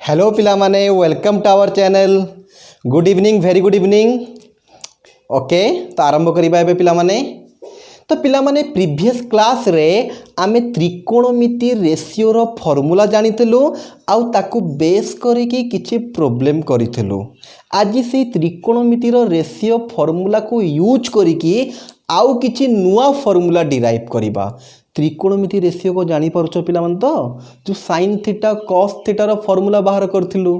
Hello पिला माने welcome to our channel. Good evening, very good evening. Okay, तो आरंभ करिबा एबे पिला माने। तो पिला माने प्रीवियस क्लास रे आमे त्रिकोणमिति रेशियो रो फॉर्मूला जानितलु आउ ताकू बेस करिकी किछि प्रॉब्लम करितलु। आज से त्रिकोणमिति रो रेशियो फॉर्मूला को यूज करिकी आउ किछि नुआ फॉर्मूला डिराइव करिबा। त्रिकोणमिति रेशियो को जानी पारुछ पिला मन, तो जो साइन थीटा कॉस थीटा रो फॉर्मूला बाहर करथिलु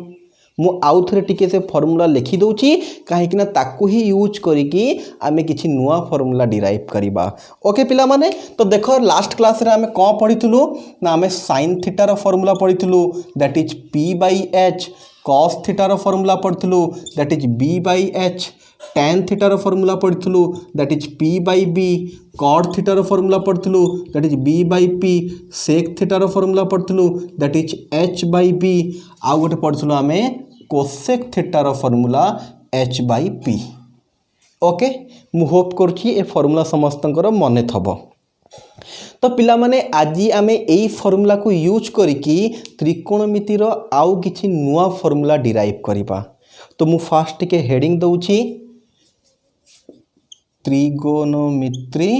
मु आउ थरे टिके से फॉर्मूला लिखि दउची काहे कि ना ताकू ही यूज करिकी आमे किछि नुआ फॉर्मूला डिराइव करिबा। ओके पिला माने, तो देखो लास्ट क्लास रे आमे कोन पढिथुलु ना आमे साइन थीटा रो फॉर्मूला पढिथुलु दैट इज p/h, cos थीटा रो फॉर्मूला पढिथुलु दैट इज b/h, tan थीटा रो फॉर्मूला पढिथुलु दैट इज p/b, cot थीटा रो फॉर्मूला पढिथुलु दैट इज b/p, sec थीटा रो फॉर्मूला पढिथुलु दैट इज h/b, आउ गोटे पढिथुलु आमे कोसेक थीटा रो फॉर्मूला h/p। ओके, मु होप करछि ए फॉर्मूला समस्तंकर मने थबो। तो पिला माने आज आमे एई फॉर्मूला को यूज करिकी त्रिकोणमिति रो आउ किछि नुआ फॉर्मूला डिराइव करिबा। तो मु फास्ट के हेडिंग दउछि त्रिकोणमिति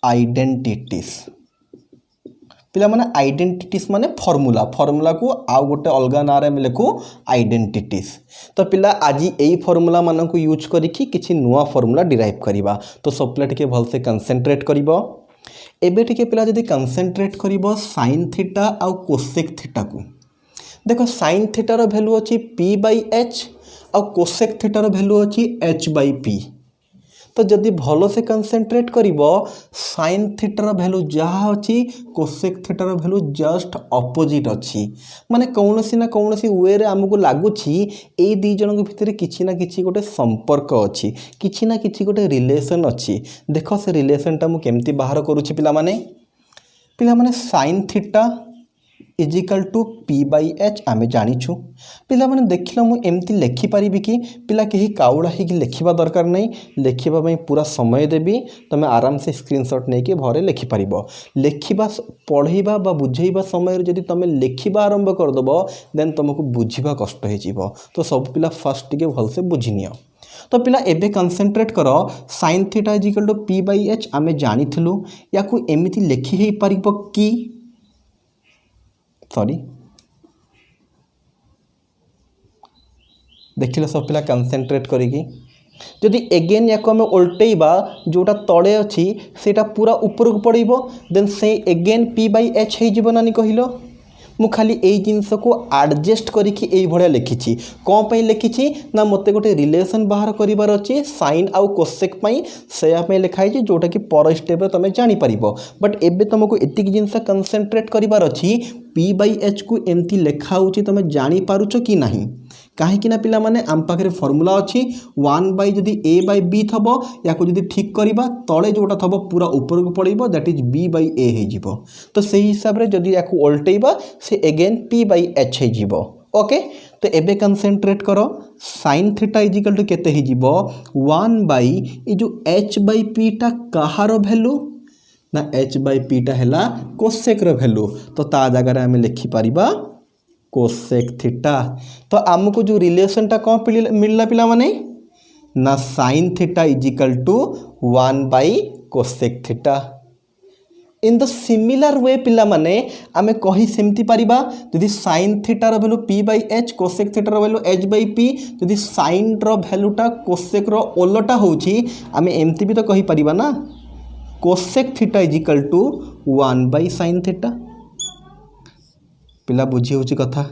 आइडेंटिटीज। पिला माने आइडेंटिटीज माने फॉर्मूला को आउ गोटे अलगा नारे में लिखु आइडेंटिटीज। तो पिला आज एई फॉर्मूला मानन को यूज करिकी किछि नुआ फॉर्मूला डिराइव करिबा। तो सब पिला टिके भल से कंसंट्रेट करिवो। एबे टिके पिला जदी कंसंट्रेट करिवो साइन थीटा आउ कोसेक थीटा को। देखो साइन थीटा रो वैल्यू अछि p/h आउ कोसेक थीटा रो वैल्यू अछि h/p। तो जदि भलो से कंसंट्रेट करिवो साइन थीटा रो वैल्यू जहा अछि कोसेक थीटा रो वैल्यू जस्ट ऑपोजिट अछि। माने कौनसी ना कौनसी वे रे हमको लागुछि ए दी जन के भितर किछि ना किछि गोटे संपर्क अछि, किछि ना किछि गोटे रिलेशन अछि। देखो से रिलेशन टा मु केमती बाहर करूछि पिला माने sign theta is equal to p/h आमे जानिछु। पिला माने देखिलो मु एमती लिखि परिबि कि पिला केही काउडा ही लिखिबा दरकार नै, लिखिबा में पूरा समय देबी। तमे आराम से स्क्रीनशॉट नै के भरे लिखि परिबो। लिखिबा पढिबा बा बुझेइबा समय रे जदि तमे लिखिबा आरंभ कर दबो देन तुमको बुझिबा कष्ट हे जिवो। तो सब पिला फर्स्ट के भल से बुझिनियो। तो पिला एबे कंसंट्रेट करो sin theta is equal to p/h आमे जानिथिलु। याकू एमिति लिखि हे परिबो कि सॉरी देखिले सब पिला कंसंट्रेट करिकी जदि एगेन याको हमें उल्टेइबा जोटा तळे अछि सेटा पूरा ऊपर को पड़िबो देन से एगेन p/h हे जिवो नानी कहिलो। मु खाली एई जिंस को एडजस्ट करिकी एई भड़िया लिखिछि। कोन पई लिखिछि ना मते गोटे रिलेशन बाहर करिवार अछि साइन आउ कोसेक पई, सेया पई लिखाइ जे जोटा कि पर स्टेप रे तमे जानि परिबो। बट एबे तुमको एतिक जिंस कंसंट्रेट करिवार अछि p/h को एमती लेखा होछि तमे जानि पारुछो कि नाही। काहे कि ना पिला माने आम पाखरे फॉर्मूला अछि 1 जदि a/b थबो याको जदि ठीक करिबा तळे जोटा थबो पूरा ऊपर को पड़िबो दैट इज b/a हे जिवो। तो सेही हिसाब रे जदि याको उल्टेइबा से अगेन p/h हे जिवो। ओके, तो एबे कंसंट्रेट करो sin थीटा इजिकल टू केते हे जिवो 1 ए जो h/p टा कहारो वैल्यू ना h/p टा हैला कोसेक रो वैल्यू। तो ता जगह रे हम लिखि परिबा कोसेक थीटा। तो आमको जो रिलेशन टा कौन मिलला पिला माने ना sine theta is equal to 1 cosec theta. In the similar way पिला माने आमे कहि सेमती परिबा जदि साइन थीटा रो वैल्यू p/h कोसेक थीटा रो वैल्यू h/p जदि साइन रो वैल्यू टा कोसेक रो ओलटा होउची आमे एमती भी तो कहि परिबा ना cosec theta is equal to 1 sine theta. पिला बुझी होची कथा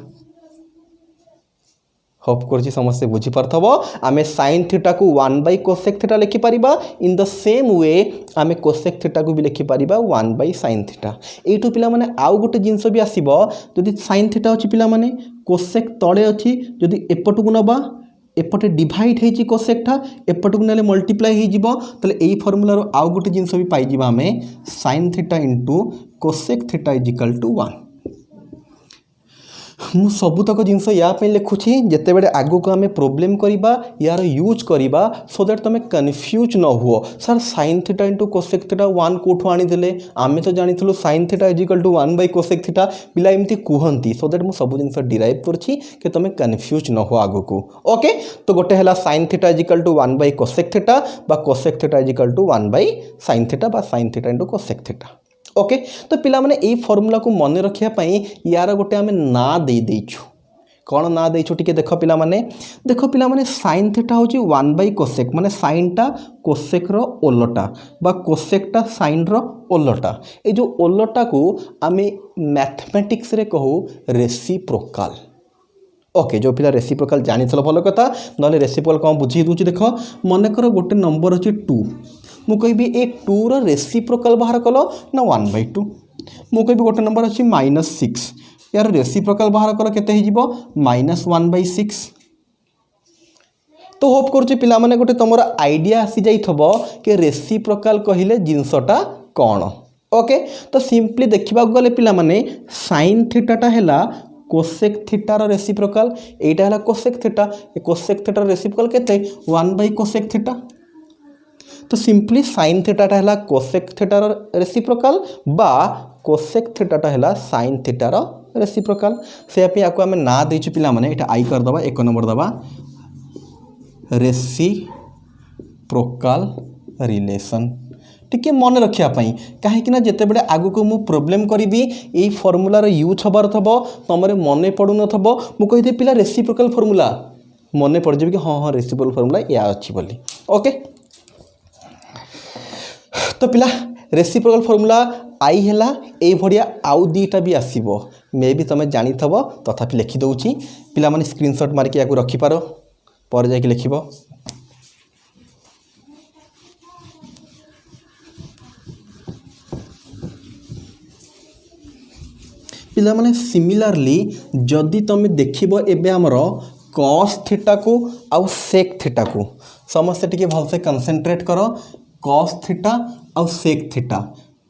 होप करछि समस्ते बुझी पारथबो। आमे sin थीटा को 1 कोसेक थीटा लिखि परिबा। इन द सेम वे आमे कोसेक थीटा को भी लिखि परिबा 1 sin थीटा। एठो पिला माने आउ गोटे जिंस भी आसीबो जदि sin थीटा अछि पिला माने कोसेक तळे अछि जदि एपटु को नबा एपटे डिवाइड हेछि कोसेक था एपटु को नेले मल्टीप्लाई हे जिवो तले एई फार्मूला रो आउ गोटे जिंस भी पाइ जिबा हमें sin theta into cosec theta is equal to 1। मु सबुतक जिनस या लिखुची जिते बड़े आगु को आम प्रोब्लेम करवा यार यूज करवा सो दैट तुम कन्फ्यूज न हुओ sir sine theta into cosec theta 1 कौटू आनीदे आम तो जानी sine theta is equal to 1 by cosec theta पिला एमती कहती सो दैट मुझे सब जिन डिराइव करछि कि तुम कन्फ्यूज न हो आगु को ओके। तो गोटे है sine theta is equal to 1 by cosec theta बा cosec theta is equal to 1 by sine theta बा sine theta into cosec theta okay. तो पिला माने ए फॉर्मूला को मन रखिया पई यार गोटे आमे ना दे देछु कौन ना देछु टिके देखो पिला माने साइन थीटा होची 1 बाय कोसेक माने साइनटा कोसेक रो ओलटा बा कोसेकटा साइन रो ओलटा ए जो ओलटा को आमे मैथमेटिक्स रे कहू रेसिप्रोकाल ओके। जो पिला रेसिप्रोकाल जानी चलो भल कथा नले रेसिप्रोकाल कौन बुझी दूची देखो मन कर गोटे नंबर अच्छी 2 मु कहि ए 2 रो रेसिप्रोकाल बाहर कलो ना 1 बाय 2 मु कहि गोटे नंबर अच्छी -6 यार रेसिप्रोकाल बाहर कलो केते ही जीवो -1 बाय 6। तो होप करूची पिला माने गोटे तमरा आइडिया आसी जाई थबो कि रेसिप्रोकाल कहिले जिंसटा कोन ओके। तो सिंपली देखिबा गले पिला माने sin थीटाटा हैला कोसेक थीटार रेसिप्रोकाल एटा है कोसेक थीटा कोसेक थीटार रेसिप्रोकाल केते 1 बाय कोसेक थीटा। तो सिंपली साइन थीटाटा है कोसेक थीटार रेसिप्रोकाल बा कोसेक थीटाटा है साइन थीटार रेसिप्रोकाल से आपको आम ना देचु पिला माने एटा आई कर दबा 1 नंबर दबा रेसिप्रोकाल रिलेशन टिके मन रखिया कहीं जिते बड़े आगु को मु प्रोब्लेम करी ये फॉर्मूलार यूज हबार थबो तुमरे मन पड़ू नथबो मु कहि पिला रेसिप्रोकाल फॉर्मूला मन पड़ जाबे कि हाँ हाँ रेसिप्रोकाल फॉर्मूला या अच्छी बोली ओके। तो पिला रेसिप्रोकाल फॉर्मूला आई हैला ए भड़िया आउ दीटा भी आसीबो मे भी तुम जानी थबो तथापि लिखि दउची पिला माने स्क्रीनशॉट मार के याकू रखि पारो पर जाय कि लिखिबो पिला माने सिमिलरली जदि तुम देखिबो एबे हमर cos थीटा को आउ sec थीटा को समस्त टिके भल से कंसंट्रेट करो cos थीटा आउ sec थीटा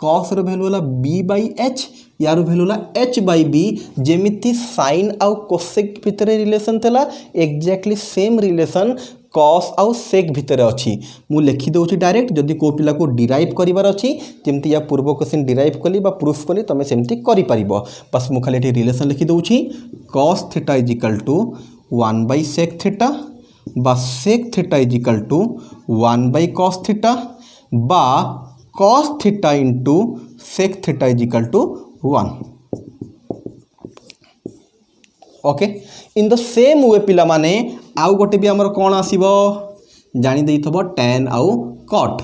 cos रो वैल्यू होला b बाय h यार वैल्यू होला h बाय b जेमिति sin आउ cosec भितरे रिलेशन थला एग्जैक्टली सेम रिलेशन cos आउ sec भितरे अच्छी मु लिखि दउची डायरेक्ट जदि को पिला को डिराइव करिवार अच्छी जेमति या पूर्व क्वेश्चन डिराइव कली बा प्रूफ कली तमे सेमति करि परिबो बस मु खाली रिलेशन लिखि दउची cos theta is equal to 1 by sec theta बा sec theta is equal to 1 by cos theta बा cos theta into sec theta is equal to 1 okay. In the same way पिला माने आउ गोटे भी हमर कोन आसीबो जानि देई थबो tan आउ cot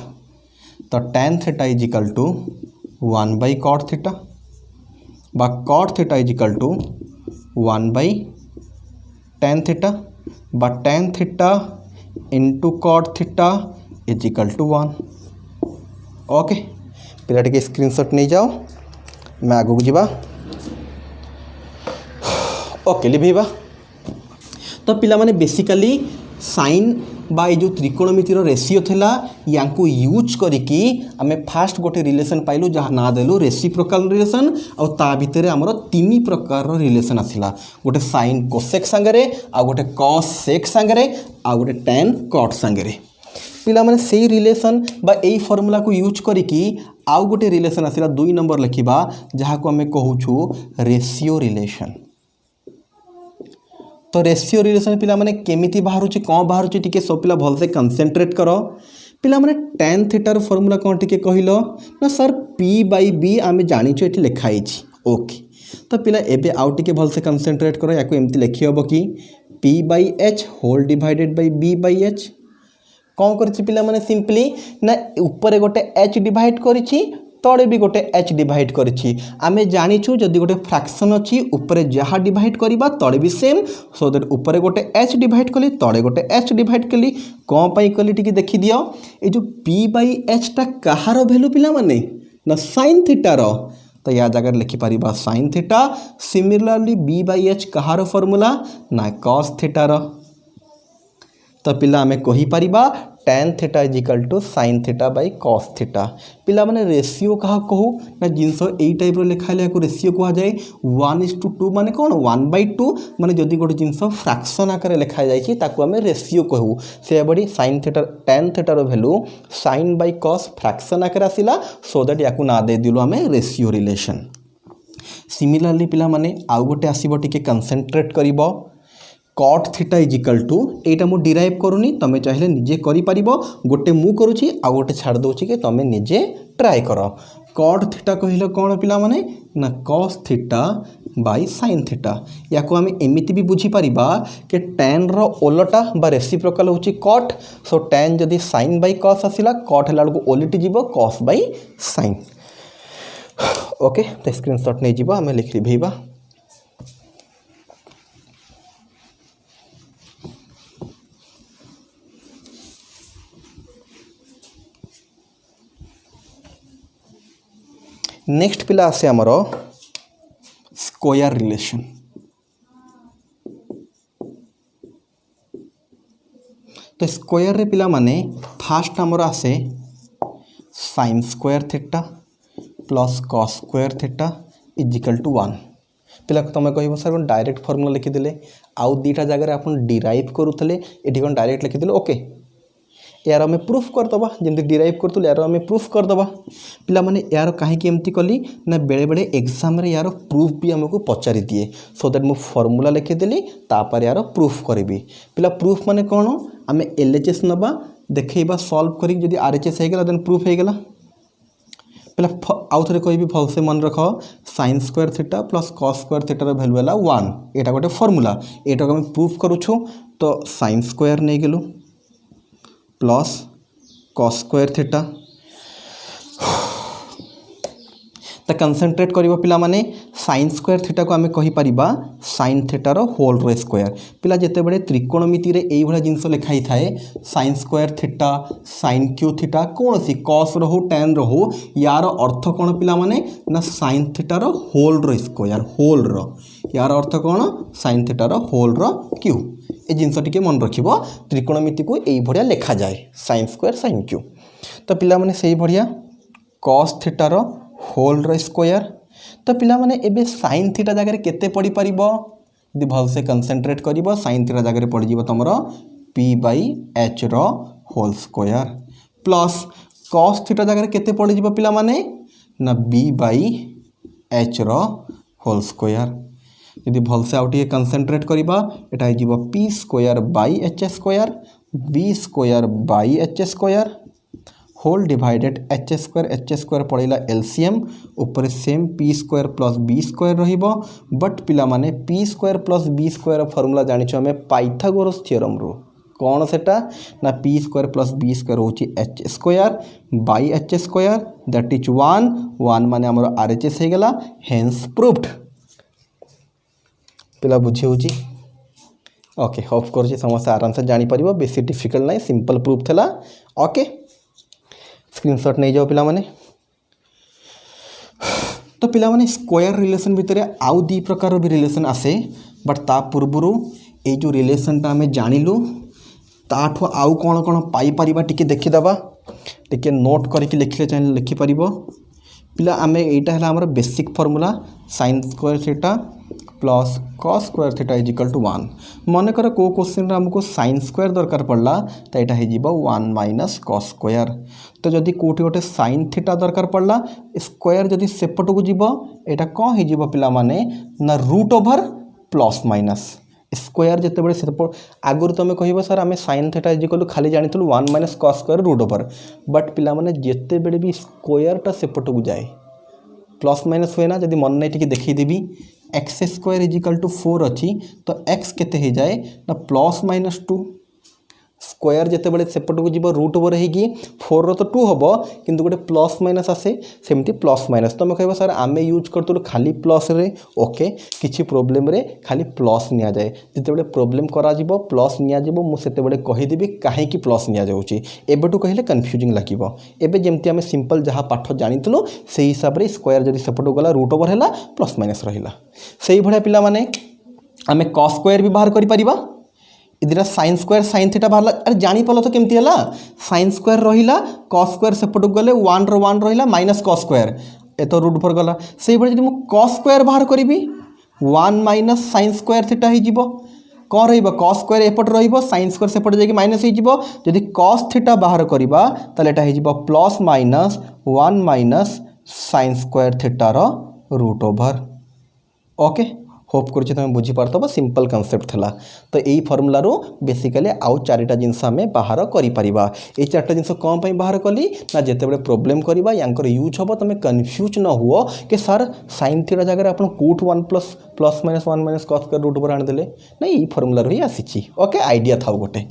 तो tan theta is equal to 1 by cot theta बा cot theta is equal to 1 by tan theta बा tan theta into cot theta is equal to 1 okay. पिला टिके स्क्रीनशॉट नहीं जाओ मैं आगु को जीवा ओके लिभेबा। तो पिला माने बेसिकली साइन बा जो त्रिकोणमितिर रेशियो थिला यांको यूज करिकी आमे फास्ट गोटे रिलेशन पाइलु जहाँ ना देलु रेसिप्रोकाल रिलेशन और ता भितरे हमर 3 प्रकार रिलेशन आसिला गोटे साइन कोसेक संगरे आ गोटे कॉस सेक संगरे आ गोटे tan कॉट संगरे पिला माने सेही रिलेशन बा एई फॉर्मूला को यूज करिकी आउ गोटे रिलेशन आसिला 2 नंबर लिखिबा जहाँ को आमे कहूछु रेशियो रिलेशन। तो रेशियो रिलेशन पिला माने केमिति बाहरुची कौन बाहरुची टिके सब पिला भल से कंसंट्रेट करो पिला माने tan थीटार फॉर्मूला कौन टिके कहिलो ना सर p बाय b आमे जानि छु एठी लिखाई छी ओके। तो पिला एबे आउ टिके भल से कंसंट्रेट करो याको एमति लिखि हबो कि p by h whole divided by b by h कौन करछि पिला माने सिंपली ना ऊपर गोटे h डिवाइड करिछि तड़े भी गोटे h डिवाइड करिछि आमे जानिछु जदि गोटे फ्रैक्शन अछि ऊपर जहाँ डिवाइड करिबा तड़े भी सेम सो दैट ऊपर गोटे h डिवाइड कली तड़े गोटे h डिवाइड कली कौन पाई कली टिके देखि दियो ए जो p बाय h टा कहार वैल्यू पिला माने ना sin थीटा रो तो या जगह लिखि परिबा sin theta similarly b by h कहार फार्मूला ना cos थीटा रो तो पिला आमे कहि परिबा tan theta is equal to sin theta by cos theta. पिला माने रेशियो कहा कहू ना जिनस एई टाइप रो लिखाले याको रेशियो कहा जाए 1:2 माने कोन 1/2 माने जदि गोटे जिनस फ्रैक्शन आकार लिखा जाय छी ताकू आमे रेशियो कहू से बडी sin थीटा tan थीटा रो value sin by cos fraction आकार आसिला सो दैट याकू ना दे दिलो आमे रेशियो रिलेशन। सिमिलरली पिला माने आउ गोटे आसीबो टिके कंसंट्रेट करिवो cot theta is equal to एटा मु डिराइव करूनी तमे चाहिले निजे करि परिबो गोटे मु करूची आ गोटे छाड़ दोची के तमे निजे ट्राई करो। cot थीटा कहिलो कोन पिला माने ना cos theta by sin theta याको आमे एमिति भी बुझी परिबा के tan रो ओलटा बा रेसिप्रोकल होची cot सो tan जदी sin बाय cos आसिला cot हला को ओलिटी जीवो cos बाय sin। ओके तो स्क्रीनशॉट नै जीवो आमे लिखि भेबा। नेक्स्ट पिला आसे हमरो स्क्वायर रिलेशन। तो स्क्वायर रे पिला माने फास्ट हमरो आसे sin square theta plus cos square theta is equal to 1। पिला तुम कहबो सर डायरेक्ट फॉर्मूला लिखि देले आउ दीटा जगह आपन डिराइव करूथले एठी कोन डायरेक्ट लिखि देले ओके यार हमें प्रूफ कर दबा जमते डिराइव करतु यार हमें प्रूफ कर दबा। पिला माने यार काहे कि एमती कली ना बेले बेले एग्जाम रे यार प्रूफ भी हमको पचारि दिए सो दैट मु फार्मूला लिखि देली तापर यार प्रूफ करबी। पिला प्रूफ माने कोन हमें एलएचएस नबा देखैबा सॉल्व करी जदी आरएचएस हे गेला देन प्रूफ हे गेला। पिला आउ थरे कहबी भलसे मन रख sin square theta plus cos square theta रो वैल्यू होला 1 एटा गोटे फार्मूला एटा को हम प्रूफ करूछु तो sin स्क्वायर नै गेलु प्लस cos स्क्वायर थीटा तो कंसंट्रेट करिवो पिला माने sin स्क्वायर थीटा को आमे कहि परिबा sin थीटा रो होल रो स्क्वायर। पिला जेते बडे त्रिकोणमिति रे एई भला जिंस लिखाई थाए sin square theta sin cube theta कोन सी cos रो हो tan रो हो यार अर्थ कोन पिला माने ना sin थीटा रो होल रो स्क्वायर होल रो यार अर्थ कोन sin थीटा रो होल रो क्यू ए जिनस टिके मन रखिबो त्रिकोणमिति को एई भडिया लिखा जाए sin स्क्वायर sin क्यू। तो पिला माने सेई भडिया cos थीटा रो होल रो स्क्वायर। तो पिला माने एबे sin थीटा जगह रे केते पड़ी परिबो यदि भल से कंसंट्रेट करिवो sin थीटा जगह रे पड़ी जीवो तमरो p बाय h रो whole square plus cos theta जगह रे केते पड़ी जीवो पिला माने ना b बाय h रो होल स्क्वायर। यदि भल से आउटी कंसंट्रेट करिबा एटा जीवो p square by h square b square by h square whole divided H square पड़ेगा एलसीएम ऊपर same P square plus B square रहिबो बट पिला माने P square plus B square formula जानिछ हमें पाइथागोरस थ्योरम रो कौन सेटा ना P square plus B square होची H square by H square that is 1 माने हमर आरएचएस हे गेला हेंस प्रूव्ड। पिला बुझी होची ओके होप करछि समस्या आराम से जानि परिबो बेसी डिफिकल्ट नै सिंपल प्रूफ थला। ओके स्क्रीनशॉट नहीं जाओ पिला माने। तो पिला माने स्क्वायर रिलेशन भितर आउ दी प्रकार भी रिलेशन आसे बट ता पूर्वरु ए जो रिलेशन ता हमें जानिलु ताठो आउ कोन कोन पाई परिबा टिके देखि दबा टिके नोट करके लिखले चाहे लिखि परिबो। पिला आमे एटा हला हमर basic formula sin square theta plus cos square theta is equal to 1 मन कर को क्वेश्चन रे हमको sin स्क्वायर दरकार पड़ला त एटा हे जीवो 1 माइनस cos स्क्वायर। तो जदि कोठी गोटे sin थीटा दरकार पड़ला स्क्वायर जदि सेपट को जीवो एटा कोन हे जीवो पिला माने ना root over plus minus square जते बड़े सेपट आगुर तुम कहबो सर आमे sin थीटा इज इक्वल खाली जानितलु 1 minus cos square root over but पिला माने जते बड़े भी स्क्वायर टा सेपट को जाए प्लस माइनस हुए ना जदि मन नहीं टिके देखि देबी x square is equal to 4 अच्छी तो एक्स केते हो जाए ना प्लस माइनस 2 स्क्वायर जिते बड़े सेपट को जीव रूट ओवर होगी 4 रो तो 2 हम किंतु गोटे प्लस माइनस आसे सेमती प्लस माइनस तुम कह सर आम यूज करूँ खाली प्लस रे ओके किसी प्रोब्लेम रे खाली प्लस नि जाए जिते बड़े प्रोब्लेम करा जीवो प्लस नि मुझे बड़े कहीदेवी कहीं प्लस नि जाऊँगी एबेटू कहले कन्फ्यूजिंग लगे एबे जमती आम सिंपल जहाँ पाठ जानीलु से हिसाब से स्क्वायर जब सेपट गला रूट ओवर है प्लस माइनस रहा से भाया पिला माने आम cos स्क्वायर भी बाहर कर इधर साइन स्क्वायर साइन थीटा बाहर अरे जानीपाल तो केमती है साइन स्क्वायर रहा कॉस स्क्वायर सेपटू गले 1 रो 1 रहा माइनस कॉस स्क्वायर ए तो रूट पर गला से भाई जब कॉस स्क्वायर बाहर करी 1 माइनस साइन स्क्वायर थीटा हो कौन रही कॉस स्क्वायर एपट रइन स्क्वायर सेपट जाकि माइनस होदी कॉस थीटा बाहर करवा तो plus minus 1 minus sine square थीटार रूट ओवर ओके होप कर तुम बुझीपार सिंपल कनसेप्ट था तो यही फर्मुला बेसिकली आउ चारिटा जिनस आम बाहर करा ये चार्टा जिनस कौन पर बाहर कली ना जिते प्रोब्लेम करवा यांकर यूज हम तुम कन्फ्यूज न हुआ कि सार साइन थीटा जगह आप कौट 1 plus minus 1 minus cos square root over आनीदे ना यही फर्मुला ही आसी ओके आइडिया था गोटे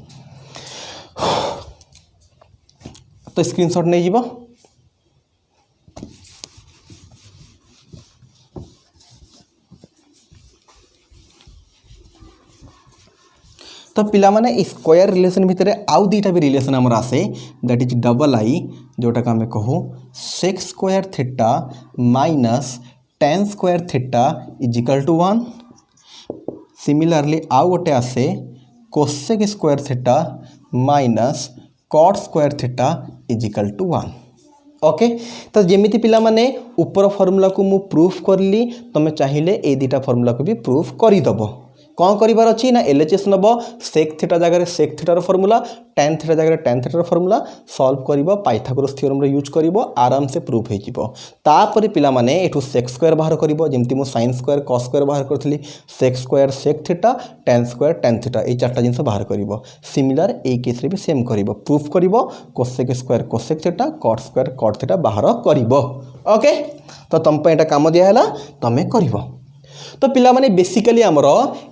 तो स्क्रीनशॉट नहीं जीव तो पिला माने स्क्वायर रिलेशन भितर आउ दुईटा भी रिलेशन आमर आसे दैट इज डबल आई जोटा आम कहूँ sec square theta minus tan square theta is equal to 1 similarly आउ गोटे आसे cosec square theta minus cot square theta is equal to 1 okay तो जमीती पिला माने ऊपर फॉर्मूला को मु प्रूफ करली तुम चाहिए ए दुटा फॉर्मूला को भी प्रूफ करदेव कौन करार अच्छी ना एलएचएस नब सेक थीटा जगह सेक थीटार फॉर्मूला टेन थीटा जगह टेन थीटार फॉर्मूला सॉल्व कर पाइथागोरस थ्योरम यूज कर आराम से प्रूफ होपर पिला माने एठू सेक स्क्वायर बाहर करमती मुझे साइन स्क्वायर कॉस स्क्वायर बाहर करी sec square sec theta tan square tan theta ये चार्टा जिन बाहर कर सिमिलर ए केस भी सेम कर प्रूफ कर cosec square cosec theta cot square cot theta बाहर कर ओके तो तुम पे काम दिहला तुम कर तो पिला माने बेसिकली आमर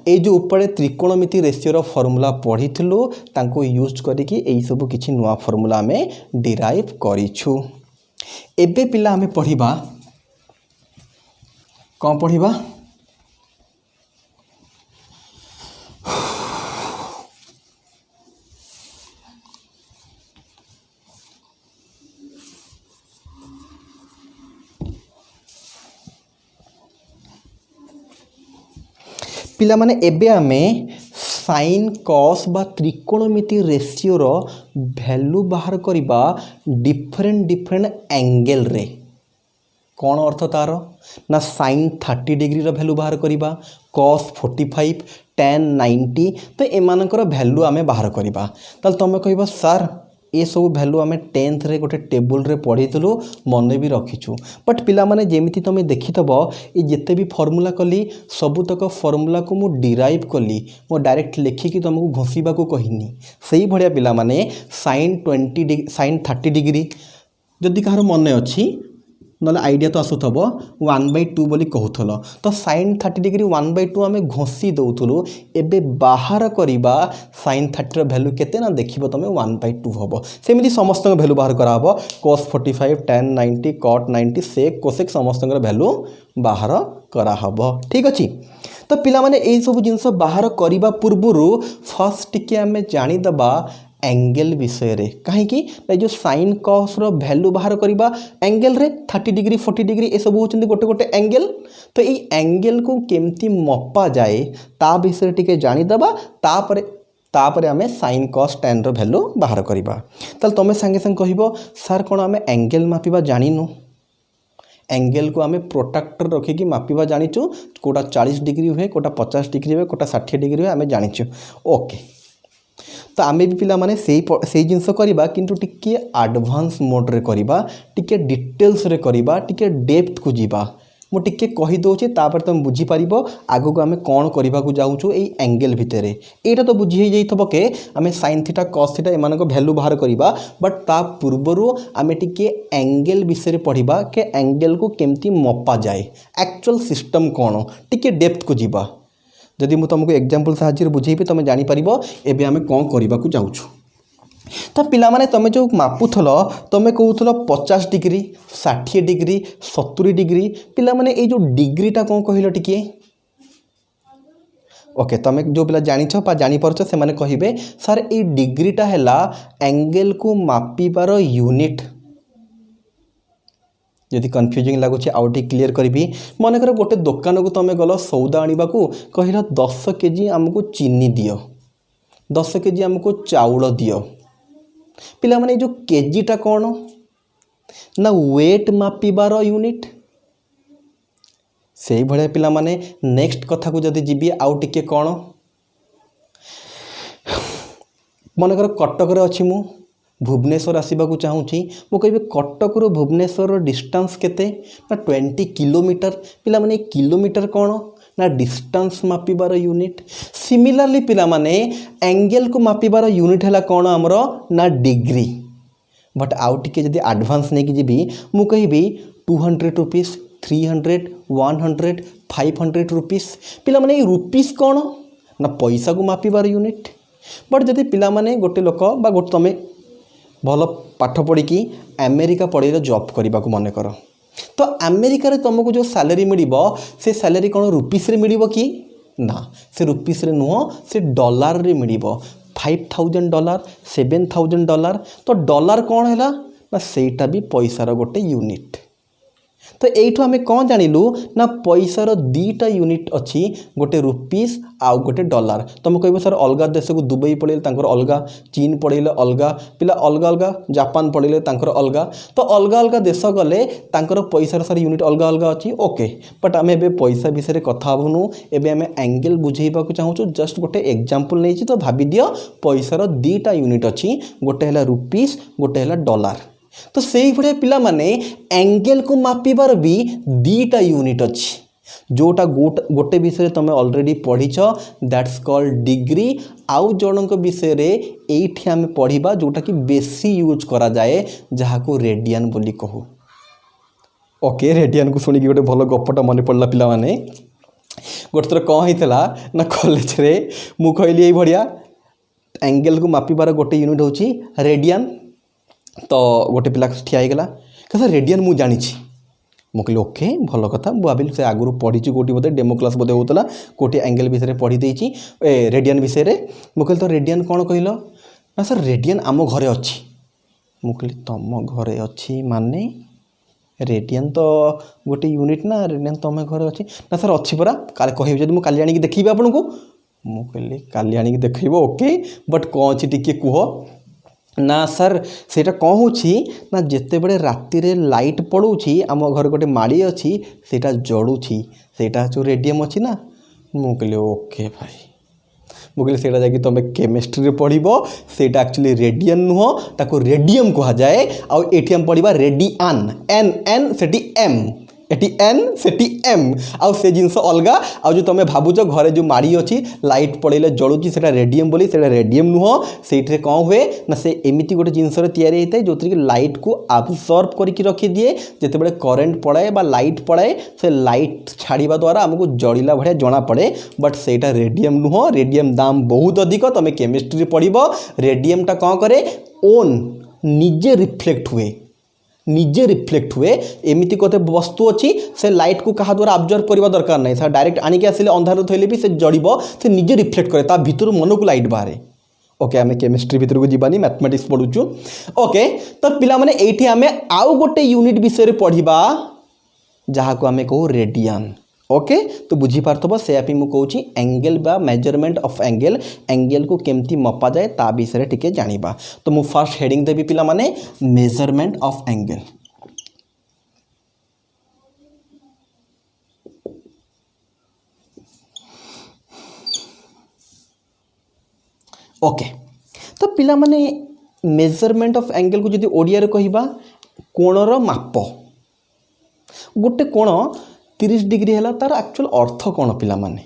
ए जो ऊपर त्रिकोणमिति रेशियोर फॉर्मूला पढ़ी तांको यूज करिकी एई सब किछि नुआ फॉर्मूला आमे डिराइव करिछु एबे पिला आमे पढ़िबा कौन पढ़िबा पिला माने एबे आमे साइन कॉस बा त्रिकोणमिति रेशियोर वैल्यू बाहर करिबा डिफरेंट डिफरेंट एंगल रे कौन अर्थ तार ना साइन 30 डिग्री रो वैल्यू बाहर करिबा कॉस 45 टेन 90 तो एमानकर वैल्यू आमे बाहर करिबा ताल तमे कहबा सर ये सब वैल्यू आम 10th रे गोटे टेबुल रे पढ़ीलु मन भी रखीचु बट पिला माने जेमिति तुम देखिथब ये जिते भी फॉर्मूला कली सबुतक फॉर्मूला को मु डिराइव कली मो डायरेक्ट लिखिकी तुमको घोषिबा को कहिनी सही भलिया पिला माने साइन 30 डिग्री जदि कहार मन अच्छी ना आइडिया तो आसुथब 1/2 बोली कहूल तो साइन 30 डिग्री 1/2 आम घोषी दौलु एबे बाहर करवा साइन 30 वैल्यू केते ना देखिबो तुम 1/2 हम सेमती समस्त वैल्यू बाहर कराब cos 45 tan 90 cot 90 सेक कोसेक समस्त वैल्यू बाहर कराहब ठीक अच्छे तो पिला माने एई सब जिनस बाहर करने पूर्वर फर्स्ट टिके आम जानीदबा एंगल विषय रे कहीं जो साइन कॉस रो वैल्यू बाहर करवा एंगल रे 30 डिग्री 40 डिग्री ये सब होचंदी गोटे गोटे एंगल तो ये एंगल को केमती मपा जाए ता विषय टिके जानीदबा तापर आमे साइन कॉस टेन रो वैल्यू बाहर करवा ताल तुम संगे संगे कहबो सर कोन आमे एंगल मापिबा जानिनु एंगल को आमे प्रोट्रैक्टर रखिकी मापिबा जानिचु कोटा 40 डिग्री हुए कोटा 50 डिग्री हुए कोटा 60 डिग्री हुए आमे जानिचु ओके तो आम भी पिला माने से जिनस करवा किंतु टिके एडवांस मोड रे करवा टिके डिटेल्स रे करवा टिके डेप्थ को जीवा मु टिके कहि दोछि तापर तुम बुझी पारिबो आगो को आमे कोन करबा को जाउछु एई एंगल भितरे एटा तो बुझी हे जइथबो के आमे sin थीटा cos थीटा एमान को वैल्यू बाहर करबा बट ता पूर्वरु आमे टिके एंगल विषय रे पढ़िबा के एंगल को केमती मपा जाए एक्चुअल सिस्टम कोन टिके डेप्थ को जीवा जदि मु तुमको एग्जांपल साहाଯ୍य बुझेबी तुम जानि परिबो एबे आमे कोन करबा को जाउछु तो पिला माने तुम जो मापुथल तुम कहूल 50 डिग्री 60 डिग्री 70 डिग्री पिला माने ए जो डिग्रीटा कौन कहल टिके ओके तुम जो पिला जानिछ पा जानि परछ से माने कहिबे सर ए डिग्रीटा हैला एंगल को मापिबार यूनिट यदि कन्फ्यूजिंग लगुच आउ टे क्लीयर करी मन कर गोटे दुकान को तुम गल सौदा आने को कहल 10 केजी आमको चीनी दियो 10 केजी आमको चाउल दियो पिला माने जो केजीटा कौन ना वेट मापिबार यूनिट से भाया पिला माने नेक्स्ट कथा को जदि जीवी आउ टिके कौन मनकर कटक अच्छी मु भुवनेश्वर आसवाक चाहूँगी मु कह कटक रू भुवनेश्वर डिस्टेंस केते ना 20 किलोमीटर पिला माने किलोमीटर कौन ना डिस्टेंस मापिबार यूनिट सिमिलरली पिला माने एंगल को मापिबार यूनिट है कौन आमर ना डिग्री बट आउ टिके जदि एडवांस नहीं जीवी मु कहि 200 रुपीस 300 100 500 रुपीस पिला माने रुपीस कौन ना पैसा को मापिबार यूनिट बट जदि पिला माने गोटे लोक बा गोटे तमे भल पाठ पढ़ी अमेरिका पढ़े जॉब करने को मन कर तो अमेरिका रे तुमको जो सैलरी मिल से सैलरी कौन रुपीस रे मिल कि ना से रुपीस रे नुह से डॉलर रे मिल $5,000 $7,000 तो डॉलर कौन है ना सेटा भी पैसार गोटे यूनिट तो यू आम कौन जानलु ना पैसार दीटा यूनिट अच्छी गोटे रुपीस आउ गोटे डॉलर तुम कह सर अलग देश को दुबई पढ़े अलग चीन पढ़े अलग पिला अलग अलग जापान पढ़े अलग तो अलग अलग देश गले पैसार सर यूनिट अलग अलग अच्छी ओके बट आम ए पैसा विषय कथा हेबुनु एबे आम एंगल बुझेबा चाहूँ जस्ट गोटे एग्जांपल नहीं तो भाभी दियो पैसार दीटा यूनिट अच्छी गोटे है रुपीस गोटे है डॉलर तो से भाया पिला माने एंगल को मापिबार भी दीटा यूनिट अच्छी जोटा गोटे विषय तुम ऑलरेडी पढ़ीच दैट्स कॉल्ड डिग्री आउ जनक विषय रे एठी आम पढ़िबा जोटा कि बेसी यूज करा जाए जहाँ को रेडियन बोली कहू ओके रेडियन को सुनिकी गोटे भल गपटा मन पड़ला पिला माने गोटे थर कौन होता ना कॉलेज रे मु कहली भाया एंगल को मापिबार गोटे यूनिट होची रेडियन तो गोटे पिला ठिया होगा कह रेडियन मु जानी मु कहली ओके भल कथा भाविली से आगु पढ़ी कौटी बोधे डेमो क्लास बोधे होता कौटी एंगल विषय पढ़ी देती रेडियन विषय मु कहली तो रेडियन कौन कहल ना सर रेडियन आम घरे अच्छी मु कहली तुम घरे अच्छी माने रेडियन तो गोटे यूनिट ना रेडियन तुम घरे अच्छी ना सर अच्छी परा काले कह जब मुझे आनिक देखी आपन को मु कहली काली आनिक देखेब ओके बट कौन अच्छी टिके कुह ना सर सेटा कौन हो ना जिते बड़े राति रे लाइट पड़ूची आम घर गोटे माड़ी अच्छी सेटा जड़ूची सेटा जो रेडियम अच्छी ना मु कहली ओके भाई मु कहली सेटा जाकि तुम केमिस्ट्री पढ़ो सेटा एक्चुअली रेडियन नुह ताको रेडियम कह जाए आउ एटी हम पढ़ा रेडियन एन एन सेटी एम एटी एन सेटी एम आउ से जिनस अलग आउ जो तुम भावुच घरे जो माड़ी अच्छी लाइट पड़े जलुची से रेडियम बोली से रेडियम नुह से कौन हुए ना से एमती गोटे जिनस तैयारी होता है जो कि लाइट को आब्सर्व करके रखी दिए जिते करेन्ट पड़ाए बा लाइट पड़ाए से लाइट छाड़ा द्वारा आमको जड़िला भाया जना पड़े बट सेटा रेडियम नुह रेडियम दाम बहुत अधिक तुम केमिस्ट्री पढ़ो रेडियमटा कौन करे ओन निजे रिफ्लेक्ट हुए निजे रिफ्लेक्ट हुए एमती कते वस्तु अच्छी से लाइट को कहा द्वारा ऑब्जर्व करने दरकार नहीं सर डायरेक्ट आनिक आसिले अंधार थैले भी से जड़ब से निजे रिफ्लेक्ट करे ता भितर मन को लाइट बाहर ओके आम केमिस्ट्री भितर को जीवानी मैथमेटिक्स पढ़ुचु ओके तो पिला माने एठी आम आउ गोटे यूनिट विषय पढ़ा जहाँ को आम कहू रेडियन ओके तो बुझी पार्थब से मुझे कहूँ एंगल बा मेजरमेंट ऑफ एंगल एंगल को केमती मपा जाए ता विषय टिके जानिबा तो मु फर्स्ट हेडिंग देवी पिला माने मेजरमेंट ऑफ एंगल ओके तो पिला माने मेजरमेंट ऑफ एंगल को जदि ओडिया रे कहिबा कोणर माप गोटे कोण 30 डिग्री है तार एक्चुअल अर्थ कौन पिला माने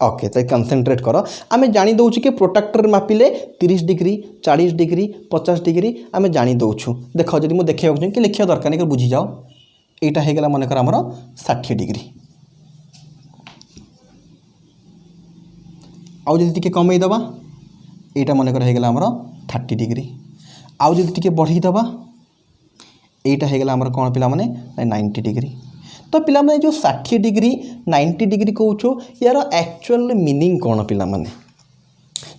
ओके तो कनसेंट्रेट कर आम जानी दौचु कि प्रोटेक्टर मापिले 30 डिग्री 40 डिग्री 50 डिग्री आम जानी दौचु देख जब मुझे देखा कि लिखा दरकार नहीं बुझी जाओ यहाँ होगा मनकर आमर 60 डिग्री आउ जदि टिके कमेदबा यहाँ मनकर होगा आमर 30 डिग्री आउ जदि टिके बढ़ईदबा यहाँ होगा आमर कौन पिला माने 90 डिग्री तो पिला माने जो 60 डिग्री 90 डिग्री कहूँ यार एक्चुअल मीनिंग कौन पिला माने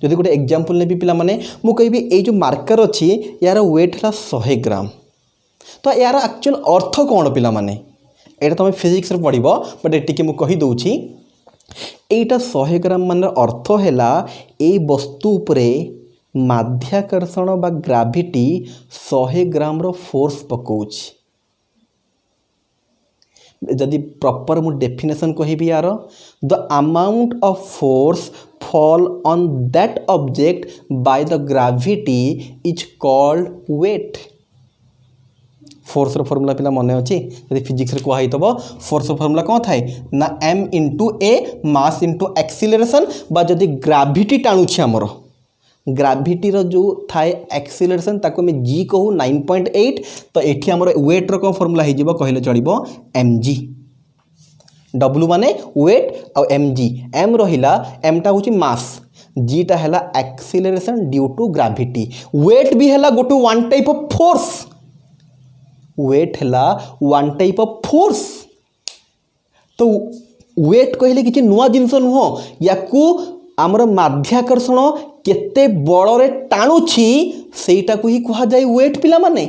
जदि गोटे एग्जांपल ने पिला माने मु कहबी ए जो मार्कर अच्छी यार वेट है 100 ग्राम तो यार एक्चुअल अर्थ कौन पिला माने एटा तुम फिजिक्स रे पढ़िबो बट एटिके मु कहि दउछि এইটা 100 ग्राम मान अर्थ है ये वस्तु उपरे माध्याकर्षण बा ग्राविटी 100 ग्राम रो फोर्स पकाउछ। जदि प्रॉपर मु डेफिनेशन कहिबी यार, the amount of force fall on that object by the gravity is called weight. Force रो फॉर्मूला पिला मने अछि, यदि फिजिक्स रे कहै तबो फोर्स रो फॉर्मूला कोन थाए ना m इंटू ए मास इंटू एक्सीलरेशन, बा जदि ग्रेविटी टाणु छी हमरो ग्रेविटी रो जो थाए एक्सीलरेशन ताको में g कहू 9.8, तो एठी हमरो वेट रो कोन फॉर्मूला हे जिवो कहले चलिबो mg। w माने वेट और mg, m रहिला m टा होची मास, g टा हैला acceleration due to gravity, weight भी हैला गो टू one type of force, weight हैला वन टाइप ऑफ फोर्स। तो वेट कहले किछि नुआ जिंस नुहो, याकू आमर माध्याकर्षण केते बड़रे टाणुछि सेटा को ही कहा जाय वेट पिला माने।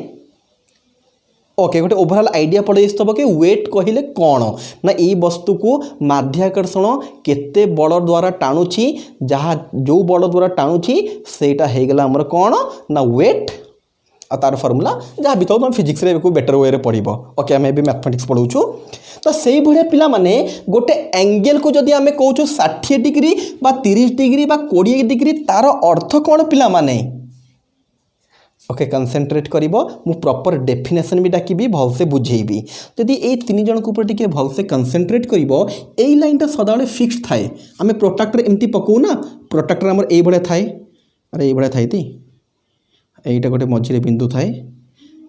ओके, गोटे ओवरऑल आइडिया पड़े तब कि वेट कहले कौन ना ये वस्तु को माध्याकर्षण केते बड़ द्वारा टाणुछि, जहाँ जो बड़ द्वारा टाणुछि सेटा हे गला हमर कौन ना वेट, आ तार फॉर्मूला जहाँ भी तुम फिजिक्स रे को बेटर वे रे पढ़िबो। ओके, आम भी मैथमेटिक्स पढ़ाऊँ, तो से भाया पिला माने गोटे एंगल को जदि आमे कहूँ 60 डिग्री बा 30 डिग्री बा 20 डिग्री, तार अर्थ कौन पिला माने। ओके, कंसंट्रेट करिबो, मु प्रॉपर डेफिनेशन भी डाकिबी भलसे बुझेइबी। जदि ए तीन जन को ऊपर टिके भलसे कंसंट्रेट करिबो, एई लाइनटा सदाबले फिक्स थाए। आमे प्रोट्रैक्टर एमती पकाऊ ना, प्रोट्रैक्टर हमर एई भले थाए, अरे एई भले थाए ती एटा गोटे मझिरे बिंदु थाए,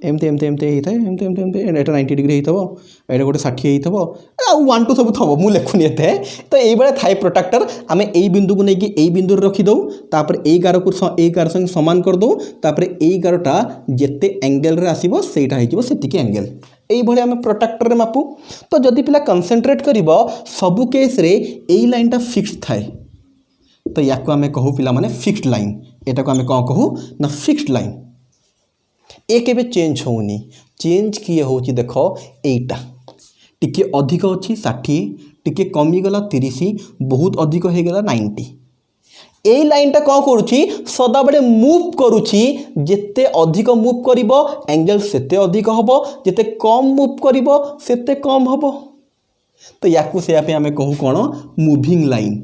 एमते एमते एमते ही थाए, एमते एमते एमते एटा 90 डिग्री हेइथबो, एटा गोटे 60 हेइथबो, आ 1 2 सब थबो, मु लेखुनी एते। तो एई भले थाए प्रोट्रैक्टर, आमे एई बिंदु को नै कि एई बिंदु रे रखि दउ, तापर एई गार को एई गार संग समान कर दउ, तापर एई गारटा जेते एंगल रे आसीबो सेटा हेइजिबो सेतिके एंगल। एई भले आमे प्रोट्रैक्टर रे मापू। तो जदि पिला कंसंट्रेट करिबो सब केस रे एई लाइनटा फिक्स थाए, तो याको आमे कहू पिला माने फिक्स्ड लाइन, एटा को आमे कौन कहू ना फिक्स्ड लाइन। ए केबे चेंज होउनी, चेंज किए होउची देखो एटा टिके अधिक अछि 60, टिके कमी गला 30, बहुत अधिक हे गला 90। ए लाइनटा कौन करूची सदा बड़े मूव करूची, जेते अधिक मूव करिवो एंगल सेते अधिक हबो, जेते कम मूव करिवो सेते कम हबो। तो याकू से आपे आमे कहू कोन मूविंग लाइन।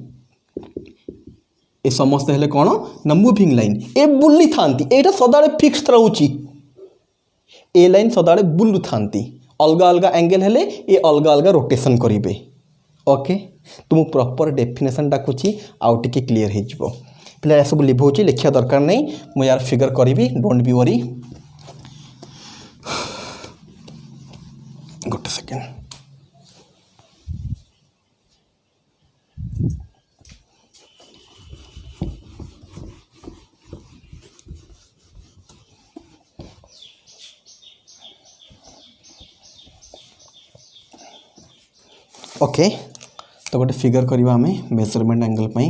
ए समस्त हेले कौन ना मूविंग लाइन, ए बुल्ली थांती, एटा सदाबले फिक्स रहउची। ए लाइन सदाबले बुल्लु थांती, अलगा अलगा एंगल हेले ए अलगा अलगा रोटेशन करिवे। ओके, तो मु प्रॉपर डेफिनेशन डाकुची आउ टिके क्लियर हे जिवो। पिला ए सब लिखौची, लिखिया दरकार नै, मु यार फिगर करिवि, डोंट बी वरी। गोटे सेकेंड, ओके। तो गोटे फिगर करवा आम मेजरमेंट एंगल पाई,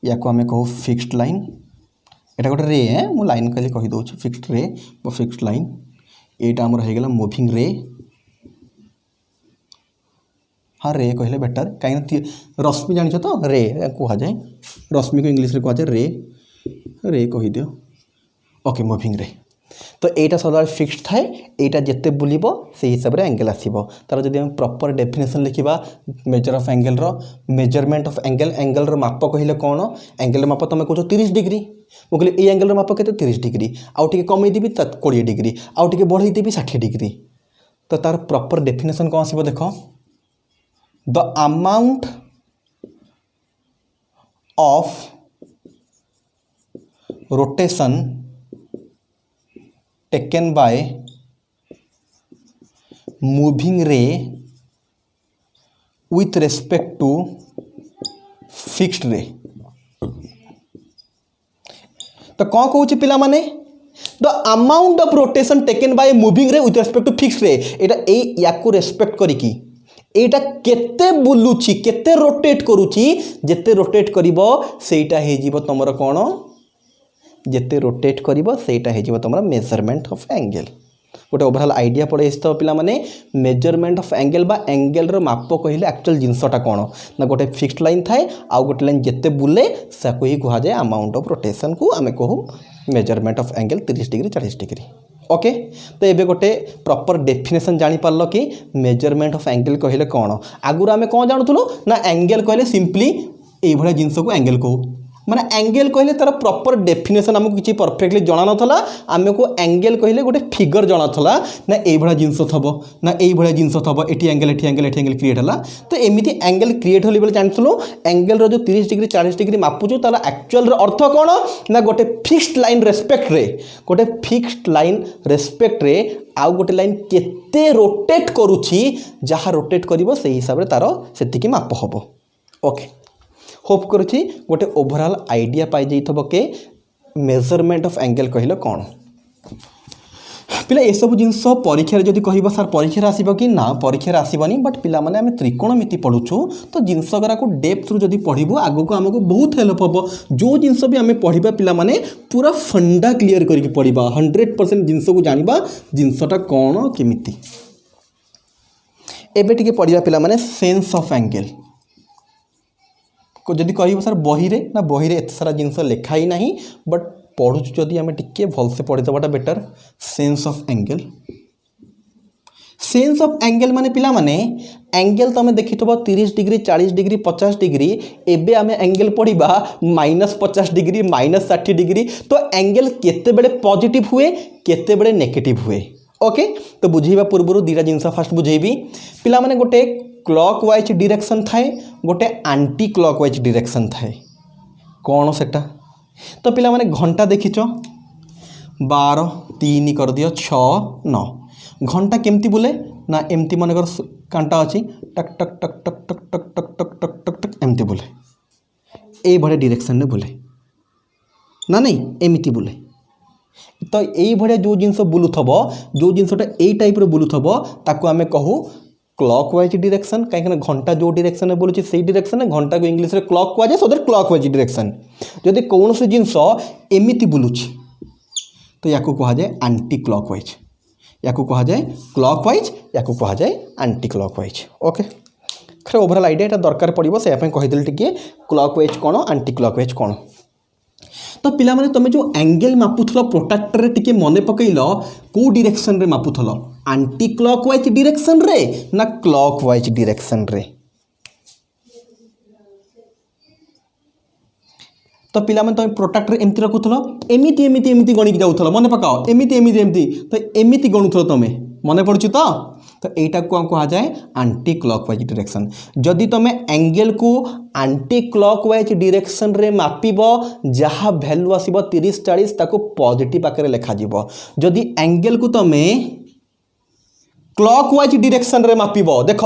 या को आम कहू फिक्स्ड लाइन। एटा गोटे रे है, मु लाइन कहले कहि दउछि फिक्स्ड रे बा फिक्स्ड लाइन। एटा हमर हे गेला मूविंग रे। हाँ, रे कहले बेटर, कहीं रश्मि जानिछ तो रे कह जाए, रश्मि को इंग्लिश रे कह जाए रे, रे कहि दियो। ओके, मूविंग रे। तो एटा सदा फिक्स्ड थाए, एटा जेते बुलिबो से हिसाब रे एंगल आसीबो। तार जदि हम प्रॉपर डेफिनेशन लिखिबा मेजर ऑफ एंगल रो, मेजरमेंट ऑफ एंगल, एंगल रो माप कहिले कोन, एंगल रो माप तमे कहू 30 डिग्री, मु कहले ए एंगल रो माप केते 30 डिग्री, आउ टिके कमै देबी 20 डिग्री, आउ टिके बढ़ै देबी 60 डिग्री। तो तार प्रॉपर डेफिनेशन कोन आसीबो देखो, the amount of rotation taken by moving ray with respect to fixed ray। तो कौन कहूँ पिला माने the amount of rotation taken by moving रे विथ रेस्पेक्ट टू फिक्स्ड रे, एटा ए याकू रेस्पेक्ट करिकी एटा केते बुलुची केते रोटेट करूची, जेते रोटेट करिवो सेटा हे जीवो तमरो कोन, जेते रोटेट करिवो सेटा हे जीवो तमरो मेजरमेंट ऑफ एंगल। गोटे ओवरऑल आइडिया पड़े तो पिला माने मेजरमेंट ऑफ एंगल बा एंगल रो माप कहले एक्चुअल जिनसटा कौन ना गोटे फिक्स्ड लाइन थाए आउ गोटे लाइन जिते बुले साको ही कह जाए अमाउंट ऑफ रोटेशन को आमे कहू measurement of angle 30 degree 40 degree. Okay तो ये गोटे प्रॉपर डेफिनेशन जानी पारल कि मेजरमेंट ऑफ एंगल कहले कौन आगुर आमे कौन जानूलु ना एंगल कहले सिंपली ये भाया जिनस को एंगल कहू माने एंगल कहले तार प्रॉपर डेफिनेशन आमको किसी परफेक्टली जाना नाला आमको एंगल कहले गोटे फिगर जाना था ना ये भाया जिनस थब ना ये भाया जिनस थब eighty angle eighty angle eighty angle create है तो एमती एंगल क्रिएट होली बेले जानूँ एंगल जो 30 डिग्री 40 डिग्री मापुचु तार एक्चुअल अर्थ कौन ना गोटे फिक्स्ड लाइन रेस्पेक्ट रे गोटे फिक्स्ड लाइन रेस्पेक्ट रे आउ गोटे लाइन केते रोटेट करुछि जहाँ रोटेट करिवो से हिसाब रे तार सेतिकी माप हबो। ओके होप करुछि गोटे ओवरऑल आइडिया पाई जाइथबो के मेजरमेंट ऑफ एंगल कहले कौन पिला ये सब जिनस परीक्षा जदि कहब सर परीक्षा आसब कि ना परीक्षा आसबनी बट पिला माने आमे त्रिकोणमिति पढ़ुछु तो जिनस गुरा को डेप्थ रु जदि पढ़िबो आगो को हमको बहुत हेल्प हम जो जिनस भी आमे पढ़िबा पिला माने पूरा फंडा क्लियर करके पढ़िबा 100% जिनस को जानिबा जिनसटा कौन केमिति। एबे टिके पढ़िबा पिला माने सेंस ऑफ एंगल को जदि कह सर बही रे ना बही रे एत सारा जिनस लिखाई ना बट पढ़ुछु जदि आमे टिके भल से पढ़ीदेवाटा better. Sense of angle sense of angle माने पिला माने एंगल तो आमे देखिथबो 30 डिग्री 40 डिग्री 50 डिग्री एबे आमे एंगल पढ़िबा -50 डिग्री -60 डिग्री तो एंगल केते बेले पॉजिटिव हुए केते बेले नेगेटिव हुए। ओके तो बुझेबा पूर्व दुईटा जिनस फास्ट बुझेबी पिला माने गोटे क्लॉकवाइज डायरेक्शन थाए गोटे एंटी क्लॉकवाइज डायरेक्शन थाए कौन सेटा तो पिला माने घंटा देखिच 12 3 कर दियो 6 9 घंटा केमती बुले ना एमती मनकर कांटा अच्छी टक टक टक टक टक टक टक टक टक टक टक एमती बुले ये भाया डायरेक्शन रे बुले ना नहीं एमती बुले तो यही भाया जो जिनस बुलुथबो जो जिनसटा ए टाइप रो बुलुथबो ताको आमे कहू क्लॉकवाइज डायरेक्शन कहीं घंटा जो डायरेक्शन में बोलूँ से डायरेक्शन घंटा को इंग्लिश रे क्लॉक कहुए सो दैट क्लॉकवाइज डायरेक्शन जदि कौन से जिनस एमती बुलूची तो या कह जाए एंटी क्लॉकवाइज या कह जाए क्लॉकवाइज या कह जाए एंटी क्लॉकवाइज। ओके खरे ओवरऑल आइडिया এটা दरकार पड़ो से कहीदेली टिके क्लॉकवाइज कौन एंटी क्लॉकवाइज कौन तो पिला माने तुम जो एंगल मापुथल प्रोट्रैक्टर टिके मन पकईल को डायरेक्शन रे मापुथल एंटी क्लॉकवाइज डायरेक्शन रे ना क्लॉकवाइज डायरेक्शन रे तो पिला माने तुम प्रोट्रैक्टर एमती रखुथल एमती एमती एमती गणिक जाऊथल मन पकाओ एमती एमती एमती तो एमती गणुथल तुम मन पड़ुची तो यहीटा को कह जाए एंटी क्लॉकवाइज डायरेक्शन जदि तुम एंगल को एंटी क्लॉकवाइज डायरेक्शन रे मापिब जहाँ वैल्यू आसीबो 30 40 ताको पॉजिटिव आकर लिखा जीवो जदि एंगल को तुम क्लॉकवाइज डायरेक्शन रे मापिब देख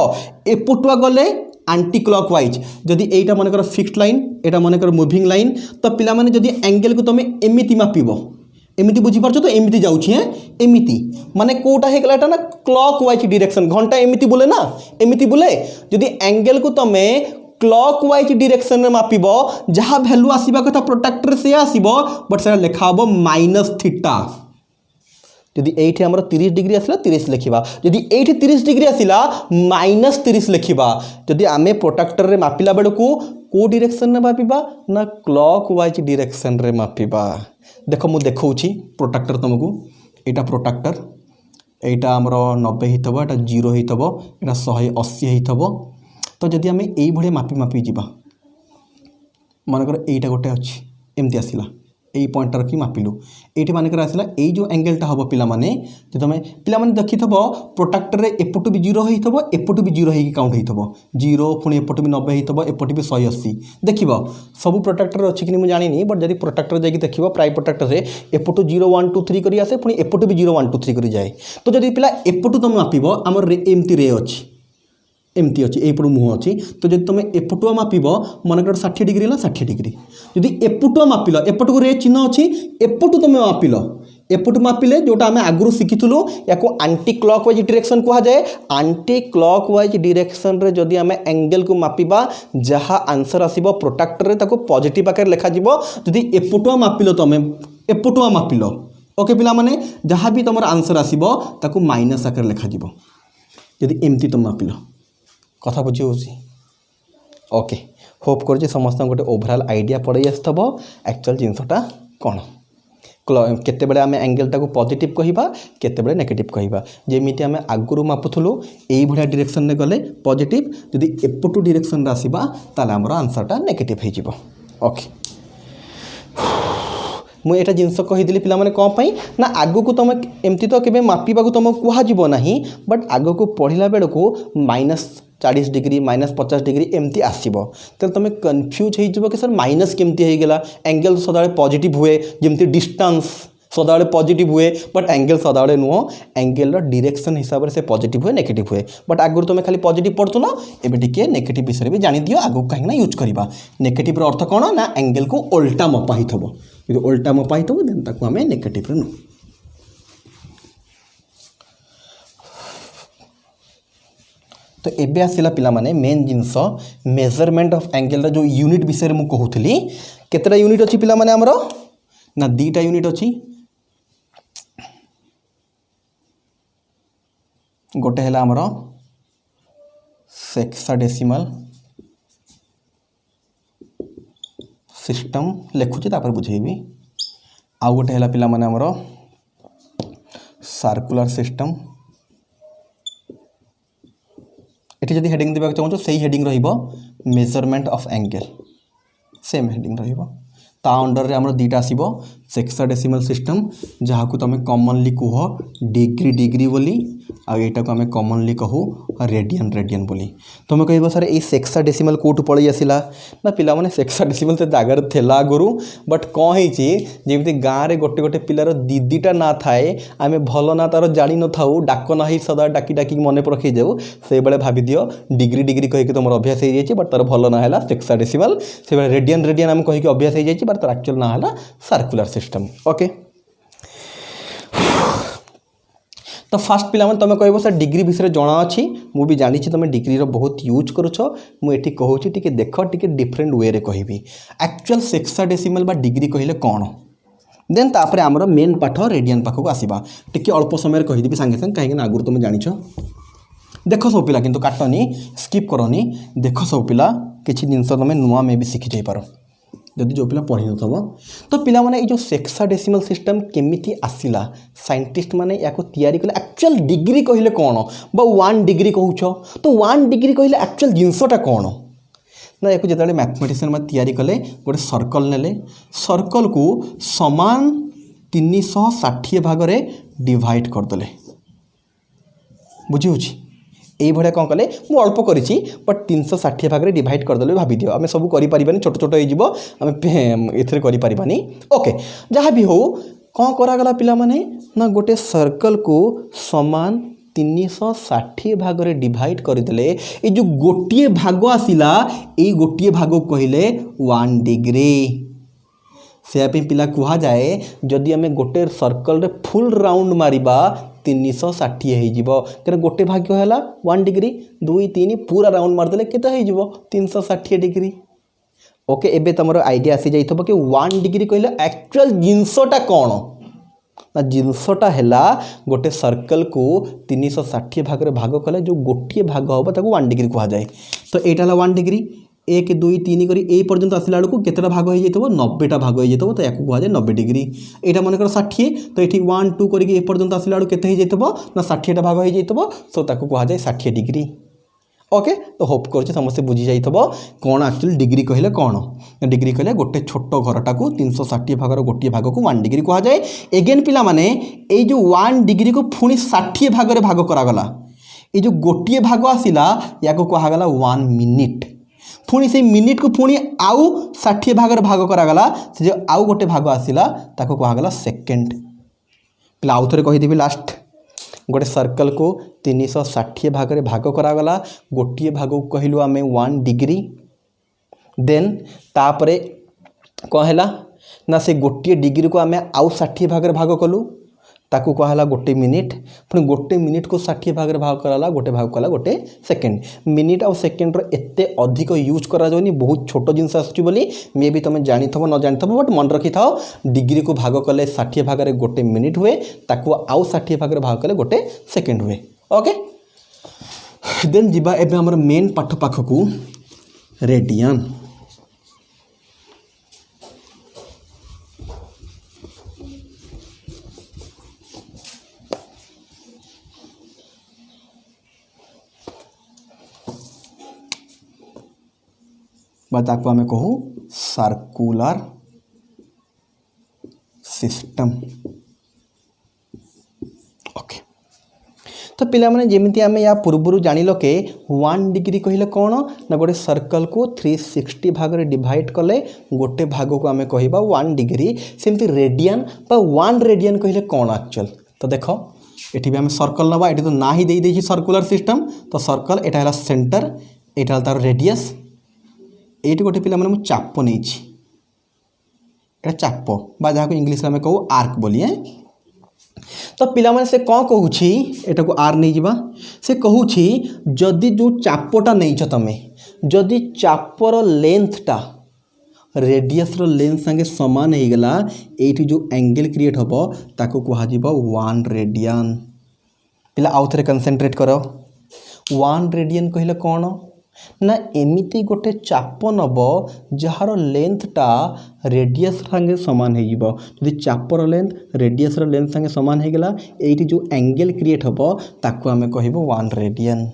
एपटुआ गले एंटी क्लॉकवाइज जदि एटा मनकर फिक्स्ड लाइन एटा मनकर मूविंग लाइन तो पिला माने जदि एंगल को तुम एमिति मापिब एमती बुझीपार तो एमती जाऊँगी एमती माने कोटा है ना क्लॉकवाइज डायरेक्शन घंटा एमती बुले ना एमती बुले जदि एंगल को तुम क्लॉकवाइज डायरेक्शन में मापिब जहाँ वैल्यू आसवा कथा प्रोट्रैक्टर से आसब बट से लिखा हम -θ जदि ये आम 30 डिग्री आसला 30 लिखा जदि ये 30 डिग्री आसला -30 लिखा जदि आम प्रोट्रैक्टर रे मापिला बेलू को डायरेक्शन में मापिबा ना क्लॉकवाइज डायरेक्शन रे मापिबा देख मु देखौछि प्रोट्रैक्टर तुमको एटा प्रोट्रैक्टर एटा आमर 90 होइतबो एटा 0 होइतबो एटा 180 होइतबो तो जदि आम एई भळे मापी मापी जीवा मानकर एटा गोटे अछि एमती आसिला यही पॉइंट रखी मापिलु ये मानकर आसला यही जो एंगलटा हम पिला माने जो तुम पिला माने देखिथब प्रोट्रैक्टर रे एपटू भी 0 होइथबो एपटू भी 0 होइकी काउंट होइथबो 0 पुणी एपटू भी 90 होइथबो एपटू भी 180 देखिबो सब प्रोट्रैक्टर अछि कि मु जानिनी बट जदि प्रोट्रैक्टर जाइकी देखिबो प्राय प्रोट्रैक्टर रे एपटू 0 1 2 3 करी आसे पुणी एपटू भी 0 1 2 3 करी जाए तो जदि पिला एपटू तुम मापिबो हमर एमती रे अछि एमती अच्छी एपटू मुह अच्छी तो जब तुम एपटुआ मापिब मनकर 60 डिग्री है 60 डिग्री जदि एपटुआ मापिल एपटू को रे चिन्ह अच्छी एपटू तुम मापिल एपटू मापिले जोटा आम आगु शिखिलु या एंटी क्लॉकवाइज डायरेक्शन कह जाए एंटी क्लॉकवाइज डायरेक्शन रे जदि आम एंगल को मापिबा जहाँ आंसर आसब प्रोट्रैक्टर रे ताको पॉजिटिव आकार लिखा जदि एपटुआ मापिल तुम एपटुआ मापिल ओके पिला माने जहाँ भी तुम आंसर आसो ताकू माइनस आकार लिखा जदि एमती तुम मापिल कथा बुझी हो ओके होप कर समस्त गोटे ओभरऑल आइडिया पड़े आसब एक्चुअल जिनसटा कौन केतेबेले आम एंगेलटा को पॉजिटिव कहवा केतेबेले नेगेटिव कहवा जेमिति आम आगुरी मापुलु यही भाया डायरेक्शन में गले पॉजिटिव जदि एपटू डायरेक्शन आसवा ताले आमर आंसरटा नेगेटिव हो ओके मुझे जिनस कहीदी पे कौन ना आग को तुम एमती तो केवे मापिबा तुमको कहब ना बट आग को पढ़ला बेल को -40 डिग्री -50 डिग्री एमती आसो तो तुम कन्फ्यूज हो कि सर माइनस केमती होगा एंगल सदाबे पॉजिटिव हुए जमती डिस्टेंस सदाबे पॉजिटिव हुए बट एंगल सदाबे नुह एंगल डायरेक्शन हिसाब से पॉजिटिव हुए नेगेटिव हुए बट आगुरी तुम खाली पॉजिटिव पढ़ुल एवं टी नेगेटिव विषय भी जानी दियो आगू कहीं यूज करवा नेगेटिव अर्थ कौन ना एंगल को उल्टा मपा ही थो जो उल्टा मपा ही थो देन ताको आम नेगेटिव नु तो एबे आसिला पिला माने main genus measurement of angle जो यूनिट विषय में कहूली केतटा यूनिट अच्छी पिला माने हमरो ना 2टा यूनिट अच्छी गोटे है आमर सेक्साडेसिमल सिस्टम लिखुची तापर बुझेबी आउ गोटे है पिला माने आमर सर्कुलर सिस्टम ये जब हेडिंग देवाक चाहूँ से हेडिंग रहिबो measurement of angle same heading रहिबो ता अंडर रे हमरो 2टा आसीबो सेक्साडेसिमल सिस्टम जहाँ को तुम कॉमनली कह डिग्री डिग्री बोली आईटा को आम कॉमनली कहू रेडियन रेडियन बोली तुम कह सर ये सेक्साडेसिमल कौटू पलि आसला ना पिला माने सेक्साडेसिमल तो जगार थेला आगुरी बट कौन होमती गाँव में गोटे गोटे पिलार दीदीटा ना थाए आम भल ना तार जानी न था डाक ना ही सदा डाकी डाकी मन रखी जाऊ से बेले भाभी दियो डिग्री डिग्री कहीकि तुम अभ्यास हो जाए बट तार भल ना है सेक्साडेसिमल से रेडियन रेडियन आम कहीकि अभ्यास हो जाए बट तार एक्चुअल ना है सर्कुलर सिस्टम ओके तो फास्ट पिला तुम कह सर डिग्री विषय जना अच्छी मुझे जानी तुम डिग्री बहुत यूज करुच मुझे कहूँ टी देख टी डिफरेंट वे रे कहि एक्चुअल सेक्साडेसिमल बा डिग्री कहले कौन देन तापर आमर मेन पाठ रेडियन पाखक आसवा टी अल्प समय कहीदेवी सांगे सांगे कहीं आगुरी तुम जाच देख सब पिला किंतु काटनी स्किप करनी देख सब पिला किसी जिनस तुम नुआ में भी शिखी जापर जदि जो पिला पढ़ी नथब तो पिला माने जो सेक्साडेसिमल सिस्टम केमिति आसिला साइंटिस्ट माने याको तैयारी कले एक्चुअल डिग्री कहले कौन बा 1 डिग्री कहूछ तो 1 डिग्री कहले एक्चुअल जिनसटा कौन ना याको जिते मैथमेटिशियन में तैयारी कले गोटे सर्कल नेले सर्कल को समान 360 भाग रे डिवाइड करदे बुझी होची यही भाया कौन कले मुझे अल्प करी बट 360 भाग में डिवाइड करदे भाभी दियो आम सब करें छोट छोट होम एथरे करें ओके जहाँ भी हो कौन करागला पिला माने ना गोटे सर्कल को समान 360 भाग में डिवाइड करदे ये जो गोटे भाग आसला ये गोटे भाग कहले 1 डिग्री से पिला कह जाए जदि आम गोटे सर्कल रे फुल राउंड मारिबा 360 हो गोटे भाग्य है 1 डिग्री 2 3 पूरा राउंड मारदे केते 360 डिग्री ओके एबे तुम आइडिया आसी जाइए कि 1 डिग्री कहले एक्चुअल जिनसटा कौन ना जिनसटा है गोटे सर्कल को 360 भाग में भाग कले जो गोटे भाग हम ताको 1 डिग्री कह जाए तो यहाँ 1 डिग्री 1 2 3 करी ए पर्यंत आसला बेलू केतटा भाग हो जाइए 90टा भाग हो जाइए तो या कह जाए 90 डिग्री यहाँ मनकर 60 तो ये 1 2 करके ए पर्यंत आसला बेलू केते हो ना 60टा भाग हो जाइए सो ताको कह जाए 60 डिग्री ओके तो होप कर समस्त बुझी जाइए कौन एक्चुअल डिग्री कहले कौन डिग्री कहले गोटे छोट घरटा को 360 भाग गोटे भाग को 1 डिग्री कह जाए एगेन पिला माने ये जो 1 डिग्री को पुणी 60 भाग में भाग करागला ये जो गोटे भाग आसला या कहगला 1 मिनिट पुणी से मिनिट को पुणी आउ 60 भाग में भाग करागला से जो आउ गोटे भाग आसला ताको कहगला सेकेंड पिला आउ थे कहीदेवी लास्ट गोटे सर्कल को 360 भाग में भाग करागला गोटे भाग को कहलु आम 1 डिग्री देन तापरे कौन है ना से गोटे डिग्री को आम आउ 60 भाग में भाग कलु ताकू कहला गोटे मिनिट पुणी गोटे मिनिट को 60 भाग में भाग कराला गोटे भाग कला गोटे सेकेंड मिनिट आउ सेकेंड एते अधिक यूज करा जाउनी बहुत छोट जिनस आसुची बोली मे भी तुम जानी थबो न जानी थबो बट मन रखी थाओ डिग्री को भाग कले 60 भाग में गोटे मिनिट हुए ताकू आउ 60 भाग में भाग कले गोटे सेकेंड हुए ओके देन जीवा एबे हमर मेन पाठ पाखकू रेडियन ताको आमे कहू सर्कुलर सिस्टम ओके तो पिला माने जेमिति आमे या पूर्वरु जानिलो के 1 डिग्री कहिले कोन ना गोटे सर्कल को 360 भाग रे डिवाइड कले गोटे भाग को आमे कहिबा 1 डिग्री सेमति रेडियन बा 1 रेडियन कहिले कोन एक्चुअल तो देखो एठी भी आमे सर्कल नबा एठी तो ना ही देई देछि सर्कुलर सिस्टम तो सर्कल एटा हला सेंटर एटा हला तार रेडियस एटी गोटे पिला माने मु चाप नहीं एटा चाप बा जहाँ को इंग्लिश में कहू आर्क बोलिए तो पिला माने से कौन कहूँ एटा को आर नहीं जीवा से कहूँ जदि जो चापटा नहीं तमें जदि चापर लेंथटा रेडियस रो लेंथ संगे समान हो गला एठी जो एंगल क्रिएट होबो ताको कहा जीवा 1 रेडियन पिला आउ थरे कंसंट्रेट करो 1 रेडियन कहले कौन ना एमिति गोटे चाप नब जार लेंथटा रेडियस संगे समान हो जीवो यदि चापर लेंथ रेडियस लेंथ संगे समान हो गला एठी जो एंगल क्रिएट होबो ताको हमें कहबो 1 रेडियन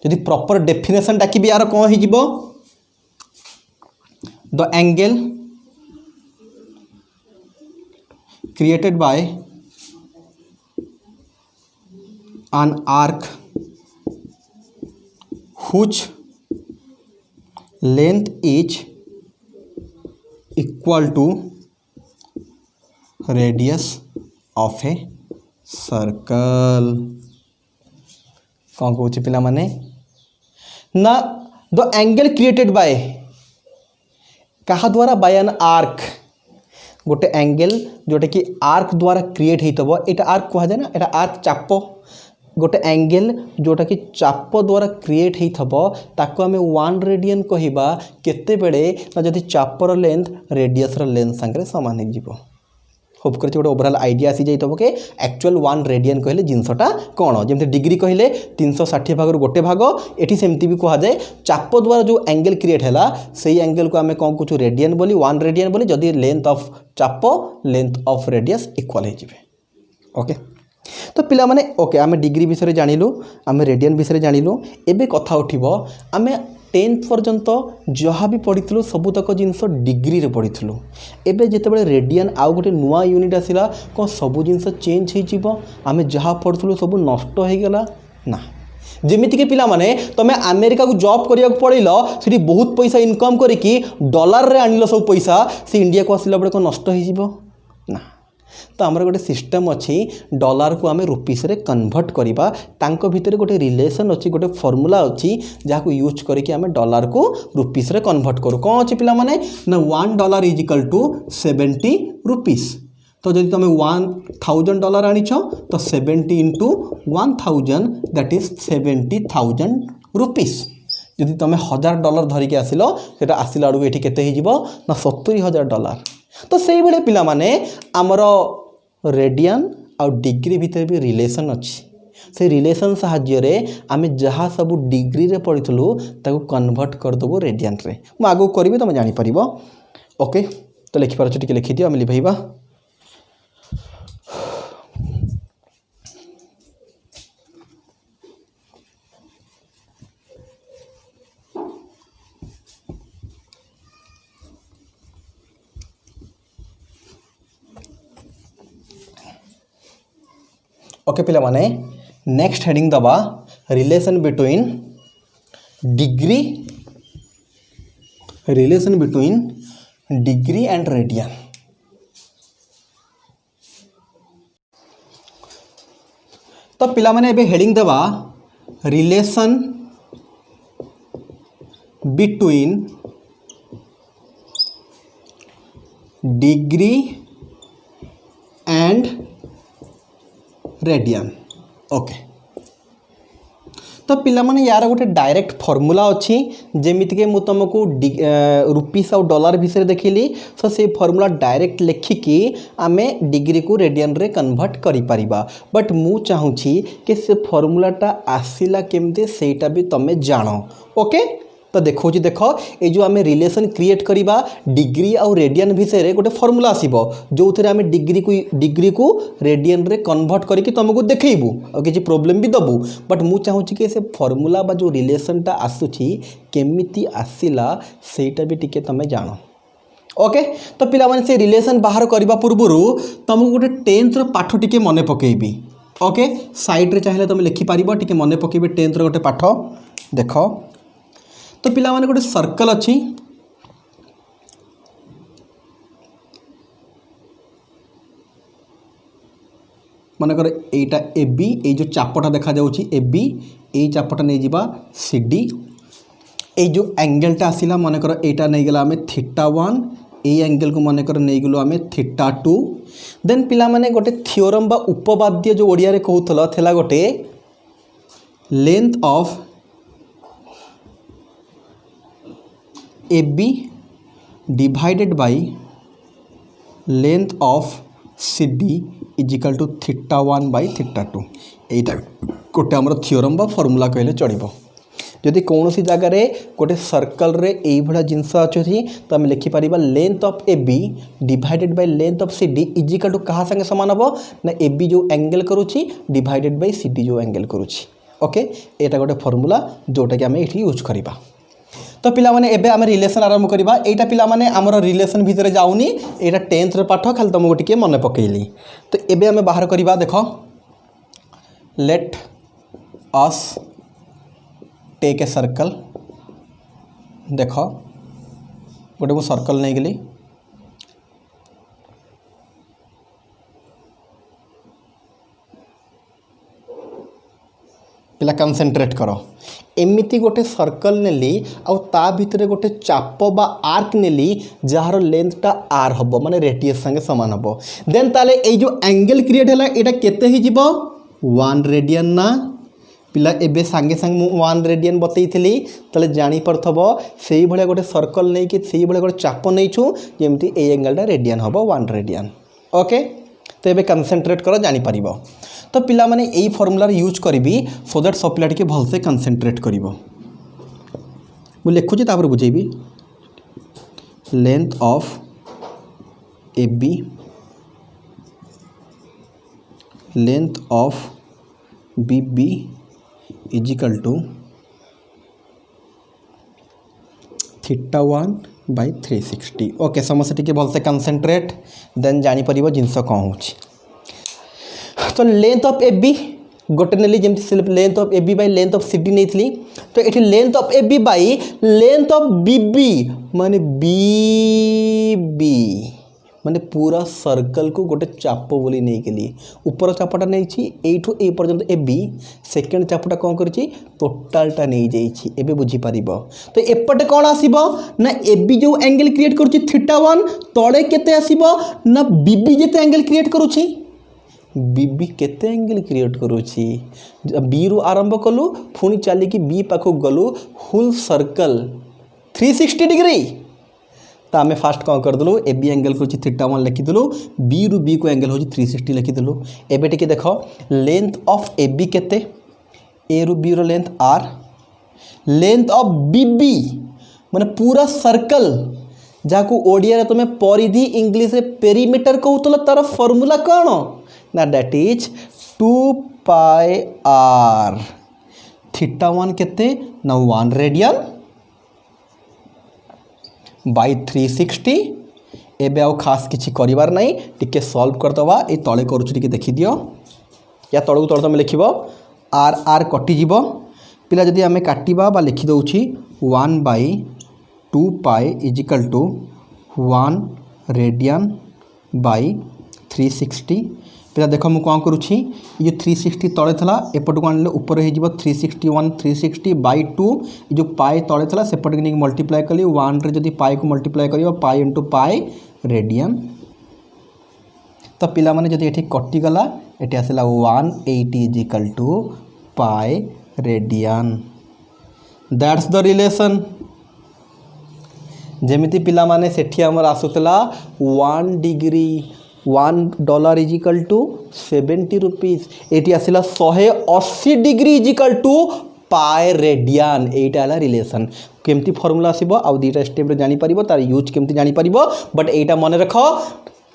यदि प्रॉपर डेफिनेशन डाकी यार कौन हो जीवो the angle created by an arc whose length is equal to radius of a circle कौन कौच पिला माने ना द एंगल क्रिएटेड बाय कहा द्वारा बाय एन आर्क गोटे एंगल जोटा कि आर्क द्वारा क्रिएट होइतबो एटा आर्क कहा जाय ना एटा आर्क चाप गोटे एंगल जोटा कि चाप द्वारा क्रिएट होइथबो ताको हमें 1 रेडियन कहिबा केते बेले ना जदि चापर लेंथ रेडियस रो लेंथ संगे समान हो जिवो होप करछि गोटे ओवरऑल आइडिया आसी जाइतबो के एक्चुअल 1 रेडियन कहले जिंसटा कोन जेमते डिग्री कहले 360 भाग गोटे भाग एठी सेमती भी कहा जाए चाप द्वारा जो एंगल क्रिएट हैला सेही एंगल को हमें कौन कुछ रेडियन बोली 1 रेडियन बोली जदि लेंथ ऑफ चाप लेंथ ऑफ रेडियस इक्वल हो जिवे ओके तो पिला माने ओके आमे डिग्री विषय जानिलु आमे रेडियन विषय जानिलु एबे कथा उठिबो आमे 10th पर्यंत जहाँ भी पढ़ी सबुतक जिनस डिग्री रे पढ़ी एबे जेतेबेले रेडियन आउ गोटे नुआ यूनिट आसिला कौन सबू जिनस चेंज हो जिवो आमे जहाँ पढ़ुलु सब नष्ट हो गला ना जेमिति के पिला माने तमे अमेरिका को जॉब करिया पड़ेल से बहुत पैसा इनकम करिकी डॉलर रे आनिलो सब पैसा से इंडिया को आसिला बेले कौन नष्ट हो जिवो ना तो आमर गोटे सिस्टम अच्छी डॉलर को आम रुपीस रे कन्वर्ट करवा तांको भितर गोटे रिलेशन अच्छी गोटे फॉर्मूला अच्छी जहाँ को यूज करके आम डॉलर को रुपीस रे कन्वर्ट करूँ कौन अच्छी पिला माने ना $1 इज इक्वल टू 70 रुपीस तो जब तुम $1000 आनीछ तो 70 इंटू 1000 दैट इज 70,000 रुपीस जदि तुम $1000 धरिकी आसिल से आसला आड़ू ये केते ना $70,000 तो से भाई पिला माने आमर रेडियन और डिग्री भितर भी रिलेशन अच्छी से रिलेशन साहाय्य आम जहाँ सब डिग्री रे पढ़ीलु ताको कन्वर्ट करदेबू रेडियन रे मु आगो करी तुम जापर ओके तो लिखिपार टे लिखिदियो आम लिभेबा ओके पिला माने नेक्स्ट हेडिंग दबा relation between degree and radian तो पिला माने एबे हेडिंग दबा relation between degree and radian. Okay तो पिला माने यार गोटे डायरेक्ट फॉर्मूला अच्छी जमीती के मुझे तुमको रुपीस और डॉलर विषय देखिली तो से फॉर्मूला डायरेक्ट लिखिकी आमे डिग्री को रेडियन रे कन्वर्ट करि परिबा बट मु चाहूँगी कि से फॉर्मूलाटा आसिला केमते सेटा भी तमे जानो। ओके तो देखो जी देख ये जो आम रिलेशन क्रिएट करवा डिग्री और रेडियन विषय गोटे फॉर्मूला आसो जो थे आम डिग्री को रेडियन रे कन्वर्ट करके तुमको देखू और किसी प्रोब्लेम भी दबू बट मु चाहूँगी कि से फॉर्मूला बा जो रिलेशनटा आसूची केमिति आसिला सेटा भी टिके तमे जानो। ओके तो पिला माने से रिलेशन बाहर करने पूर्व तुमको गोटे 10th पाठ टिके मन पकेबी। ओके साइड रे चाहिए तुम लिखिपार टिके मन पकेबी 10th गोटे पाठ देख तो पिला माने गोटे सर्कल अच्छी मनकर एटा ए बी ये जो चापटा देखा जाउची ए बी ये चापटा नहीं जीवा सी डी ये जो एंगलटा आसिला मनकर एटा नहीं गला आमे θ1 ये एंगल को मनकर नहीं गलो आमे θ2 देन पिला माने गोटे थ्योरम बा उपपाद्य जो ओडिया रे कहउथला थेला गोटे length of A B divided by length of C D is equal to θ1 by θ2 एटा गोटे आमर थ्योरम बा फॉर्मूला कहले चढ़ो। जदि कौन सी जगार गोटे सर्कल रे यही भाया जिनस अच्छी तो आम लिखिपर length of A B divided by length of C D is equal to क्या संगे सामान हम ना ए बी जो एंगल करुच्ची डिवाइडेड बाय सी डी जो एंगल करुच्ची। ओके एटा गोटे फॉर्मूला जोटा कि आम ये यूज करवा। तो पिला माने एबे आम रिलेशन आरंभ करवा एटा पिला माने आमर रिलेशन भितर जाऊनी एटा 10th पाठ खाली तुमको टिके मन पकेली। तो एबे आम बाहर करवा देख let us take a circle देख गोटे मु सर्कल नहीं गली पिला कंसंट्रेट कर एमिति गोटे सर्कल नेली आउ ता भितर गोटे चाप बा आर्क नेली जार लेंथटा आर हम माने रेडियस संगे समान हम देन ताले ए जो एंगल क्रिएट है एटा केते ही जीवो 1 रेडियन ना पिला एबे सांगे सांगे मु 1 रेडियन बतैथिली ताले जानी परथबो सेही भलिया गोटे सर्कल नै कि सेही भलिया गोटे चाप नै छु जेमति ए एंगलटा रेडियन हबो 1 रेडियन। ओके तो एबे कंसंट्रेट कर जानी परिबो। तो पिला माने यही फॉर्मूला यूज करी सो दैट सब पिला टिके भलसे कंसंट्रेट करिवो मु लिखुची तापर बुझेबी length of A B length of B B is equal to θ1 by 360। Okay समस्या टिके भलसे कंसंट्रेट देन जानी परिबो जिनस कौन होची। तो लेंथ ऑफ ए बी गोटे नेली जमती सिर्फ length of A B by length of C D नहीं थी तो ये length of A B by length of B B माने बी बी माने पूरा सर्कल को गोटे चाप बोली नहीं के लिए ऊपर चापटा नहीं एठू ए पर्यंत ए बी सेकेंड चापटा कौन करी टोटालटा नहीं जाइए एबे बुझी पारिबो। तो एपटे कौन आसीबो ना ए बी जो एंगल क्रिएट करुची θ1 तळे केते आसीबो ना बी बी जेते एंगल क्रिएट करुची बी केते एंगल क्रिएट करुची बी रु आरंभ कलु पुणी चलिकी बी पाखक गलु होल सर्कल 360 डिग्री। तो आम फास्ट कौन करदेलु ए बी एंगल करुची θ1 लिखिदेलु बी रु बी को एंगल होची 360 लिखिदेलु। एबे टिके देख लेंथ ऑफ ए बी केते ए रु बी रो लेंथ आर लेंथ ऑफ बी बी माने पूरा सर्कल जाकू ओडिया रे तुमे परिधि इंग्लिश रे पेरीमीटर कहउतल तार फार्मूला कौन ना दैट इज 2 पाई आर θ1 केते ना 1 रेडियन बाय 360। एबे आउ खास किछि करिवार नहीं टिके सॉल्व करदवा ए तळे करूछु टिके देखि दियो या तळू तळ तुम लिखिबो आर आर कटि जीवो पिला जदि आमे काटिबा बा लिखि दउछि 1 by 2 pi is equal to 1 radian by 360। पिला देख मु कौन करुँची ये जो 360 तले था एपट को आने ऊपर हो 361 360 बाय 2 ये जो पाए तले था सेपट के मल्टीप्लाई कली 1 रे जदि पाए को मल्टीप्लाई कर पाए इंटू पाए रेडियन। तो पिला माने जदि एठी कटिगला एटी आसला 180 is equal to pi radian. That's the relation. जेमिति पिला माने सेठी हमर आसुतला 1 degree $1 is equal to 70 rupees, एटी आसला 180 degree is equal to pi radian. एटा है रिलेशन। केमती फॉर्मूला आसीबो आउ दीटा स्टेप रे जानि परिबो, तार यूज केमती जानि परिबो, बट एटा मन रख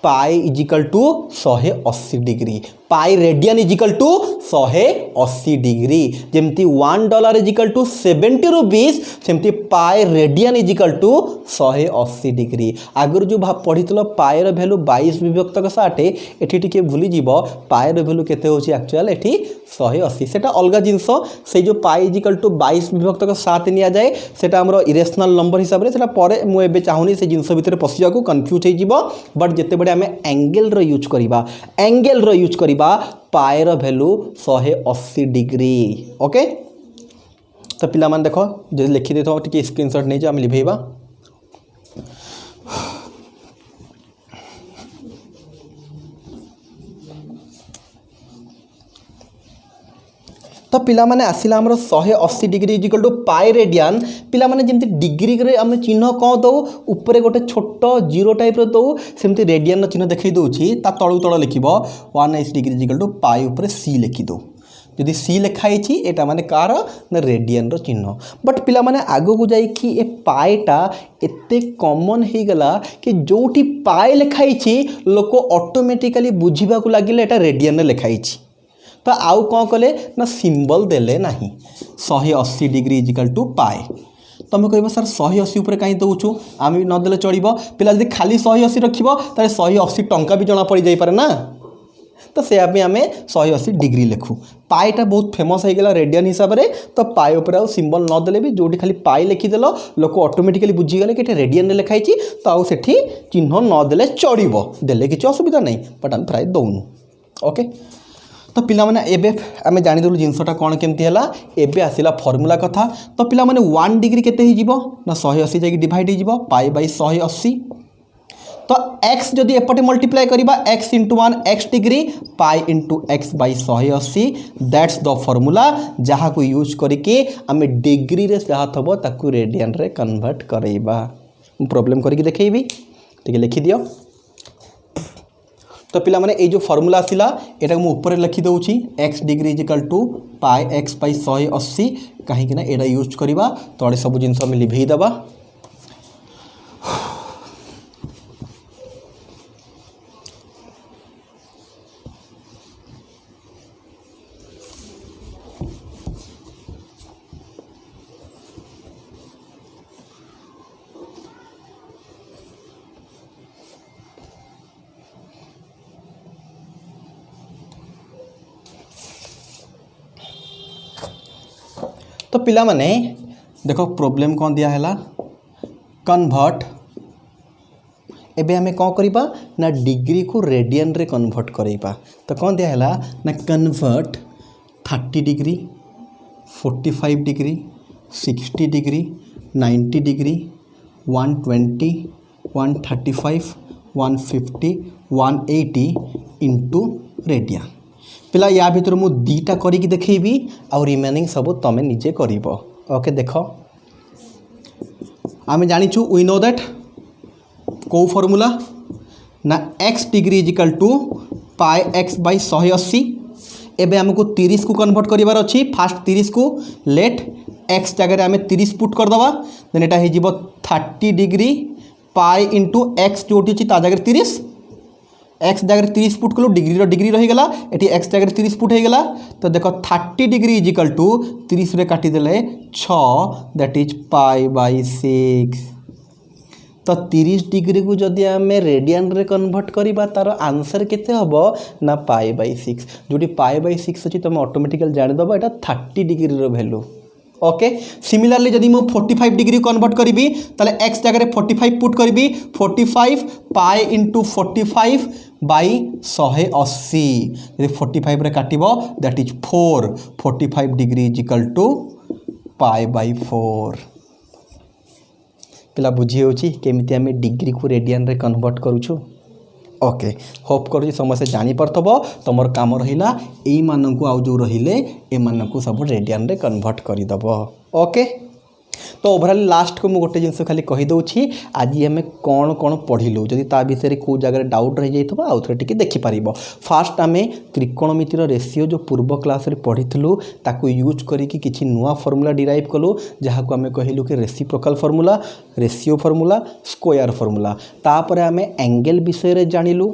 pi is equal to 180 degree, pi radian is equal to 180 degree. जमती $1 इज इक्वल टू 70 रुपीज, सेमती pi radian is equal to 180 degree. आगुरी जो पढ़ी पाएर भैल्यू 22 विभक्त 60, एठी टिके भूली जीवो पाएर भैल्यू केते होची एक्चुअल एठी 180, सेटा अलग जिनस। से जो पाई इज इक्वल टू 22 विभक्त 7 निया जाए, सेटा हमरो इरेशनल नंबर हिसाब रे, सेटा परे मु एबे चाहुनी से जिनस भितर पसि जाकू कन्फ्यूज हे जीवो। बट जेते बडे हमें एंगल रो यूज करिबा, एंगल रो यूज करिबा पाएर भैल्यू 180 डिग्री। ओके, तो पिला मान देखो जे लिखि देथो टिके स्क्रीनशॉट नै जे हम लिभेबा। तो पिला माने आसिला हमरो 180 degree is equal to pi radian. पिला माने जेमती डिग्री रे हम चिन्ह को दो ऊपर गोटे छोट जीरो टाइप रो दो, सेमती रेडियन रो चिन्ह देखै दोछि, ता तळु तळ लिखिबो 180 डिग्री इज इक्वल टू पाई ऊपर सी लिखि दो। जदि सी लिखाई छी एटा माने कार ना रेडियन रो चिन्ह। बट पिला माने आगो को जाई कि ए पाईटा एते कॉमन हे गला कि जोठी पाई लिखाई छी लोक ऑटोमेटिकली बुझिबा को लागिले एटा रेडियन रे लिखाई छी, तो आउ कौन कले ना सिंबल देले नहीं 180 डिग्री इज इक्वल टू पाई। तुम कह सर 180 उपर कहीं दौचु, आम भी नदेले चलो। पिला जब खाली 180 रखिबो ताले 180 टंका भी जना पड़ जाई पारे ना, तो से आम 180 डिग्री लिखु। पाईटा बहुत फेमस हो गला रेडियन हिसाब रे, तो पाई उपर आउ सिंबल न देले भी जोटी खाली पाई लिखिदेल लोक ऑटोमेटिकली बुझीगले कि रेडियन रे लिखाई, तो आउ सेठी चिन्ह न देले चढ़िबो, देले किसी असुविधा नहीं, बट आम प्राय दौनु। ओके, तो पिला माने एबे आमे जानि दलु जिनसटा कोन केमती हला। एबे आसिला फार्मूला कथा। तो पिला माने 1 डिग्री केते ही जीवो ना 180 जाकी डिवाइड ही जीवो पाई बाय 180। तो x जदि एपटे मल्टीप्लाई करिबा x into 1 x degree pi into x by 180, that's the formula जहा को यूज करके आमे डिग्री रे जहा थबो ताकू रेडियन रे कन्वर्ट करैबा। प्रॉब्लम करके देखैबी, ठीक है, लिखि दियो। तो पिला माने ए जो फार्मूला आसिला एटा मु ऊपर लिखि दउची x degree is equal to pi x by 180, कहीं कि ना एटा यूज करिबा तळे सब जिंस हम लिभेई दबा। तो पिला माने देखो प्रॉब्लम कौन दिया है, कन्वर्ट। एबे हमें कौन करिबा ना डिग्री को रेडियन रे कन्वर्ट करेबा। तो कौन दिया है ना convert 30 degree 45 degree 60 degree 90 degree 120 135 150 180 into radian. पिला या भीतर मु दीटा करिकी देखैबी आ रिमेनिंग सब तमे निजे करिवो। ओके, देखो आमे जानिछु वी नो दैट को फार्मूला ना x degree is equal to pi x by 180। एबे हमको 30 को कन्वर्ट करिवार अछि। फास्ट 30 को लेट x जगह आमे 30 पुट कर दवा, देन एटा हे जीवो 30 डिग्री पाई इंटू x जोटी अछि ता जगह 30, x जगह 30 पुट कलु डिग्री रही गला, एटी x जगह 30 पुट हो गला। तो देखो 30 डिग्री इज इक्वल टू 30 रे काटी देले 6, दैट इज पाई बाय 6। तो 30 डिग्री को जदि आम रेडियन रे कन्वर्ट करिबा तार आंसर केते हबो ना पाई बाय 6। जोटी पाई बाय 6 अछि तुम ऑटोमेटिकली जानि दबो एटा 30 डिग्री रो वैल्यू। ओके, सिमिलरली जदि मु 45 डिग्री कन्वर्ट करी ताले x जगह 45 पुट करी 45 पाई इंटू 45 बाय 180। यदि 45 रे काटिबो that is 4, 45 degree is equal to pi by 4। पिला बुझी होची केमिति हमें डिग्री को रेडियन रे कन्वर्ट करूछु। ओके होप करूँ समस्ते जानीपरथब तुम काम रहा यू आउ जो रहिले एमानकु सब रेडियन रे कन्वर्ट करदेव ओके। तो ओवरऑल लास्ट को मुझे गोटे जिनस खाली कहीदे आज आम कौन कौन पढ़िलु जदि ता विषय कौ जगह डाउट रही जाइए आउ थे देखिपर। फास्ट आम त्रिकोणमितिर रेसीओ जो पूर्व क्लास रे पढ़ीलु ताकू यूज करके किसी नुआ फॉर्मूला डिराइव कलु जहाँ आम कहलु कि reciprocal formula ratio formula square formula. तापर आम एंगल विषय जानिलु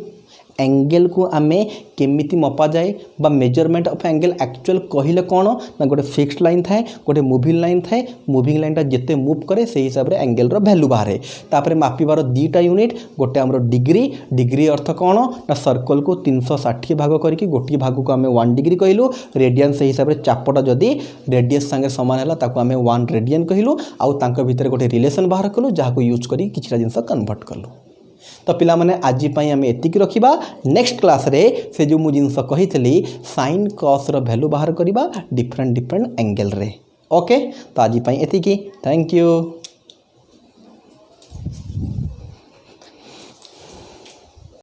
एंगल को आमे केमिति मपा जाए बा मेजरमेंट ऑफ एंगल एक्चुअल कहले कौन ना गोटे फिक्स्ड लाइन थाए गोटे मुविंग लाइन थाए मुविंग लाइनटा जिते मूव करे से हिसाब रे एंगल रो वैल्यू बाहर। तापर मापिबार दुईटा यूनिट गोटे आमर डिग्री डिग्री अर्थ कौन ना सर्कल को 360 भाग करके गोटे भाग को आम 1 डिग्री कहलु रेडियन से हिसाब रे चापटा जदि रेडियस संगे सामान है ताको आम 1 रेडियन कहलु आउ तांको भितर गोटे रिलेशन बाहर कलु जहाँ को यूज करी किछिटा जिनस कन्वर्ट कलु। तो पिला माने आज आम एतिक रखा नेक्स्ट क्लास रे से जो मुझे जिनस कही साइन कॉस रो वैल्यू बाहर करवा डिफरेंट डिफरेंट एंगल रे ओके। तो आज एतिक थैंक यू।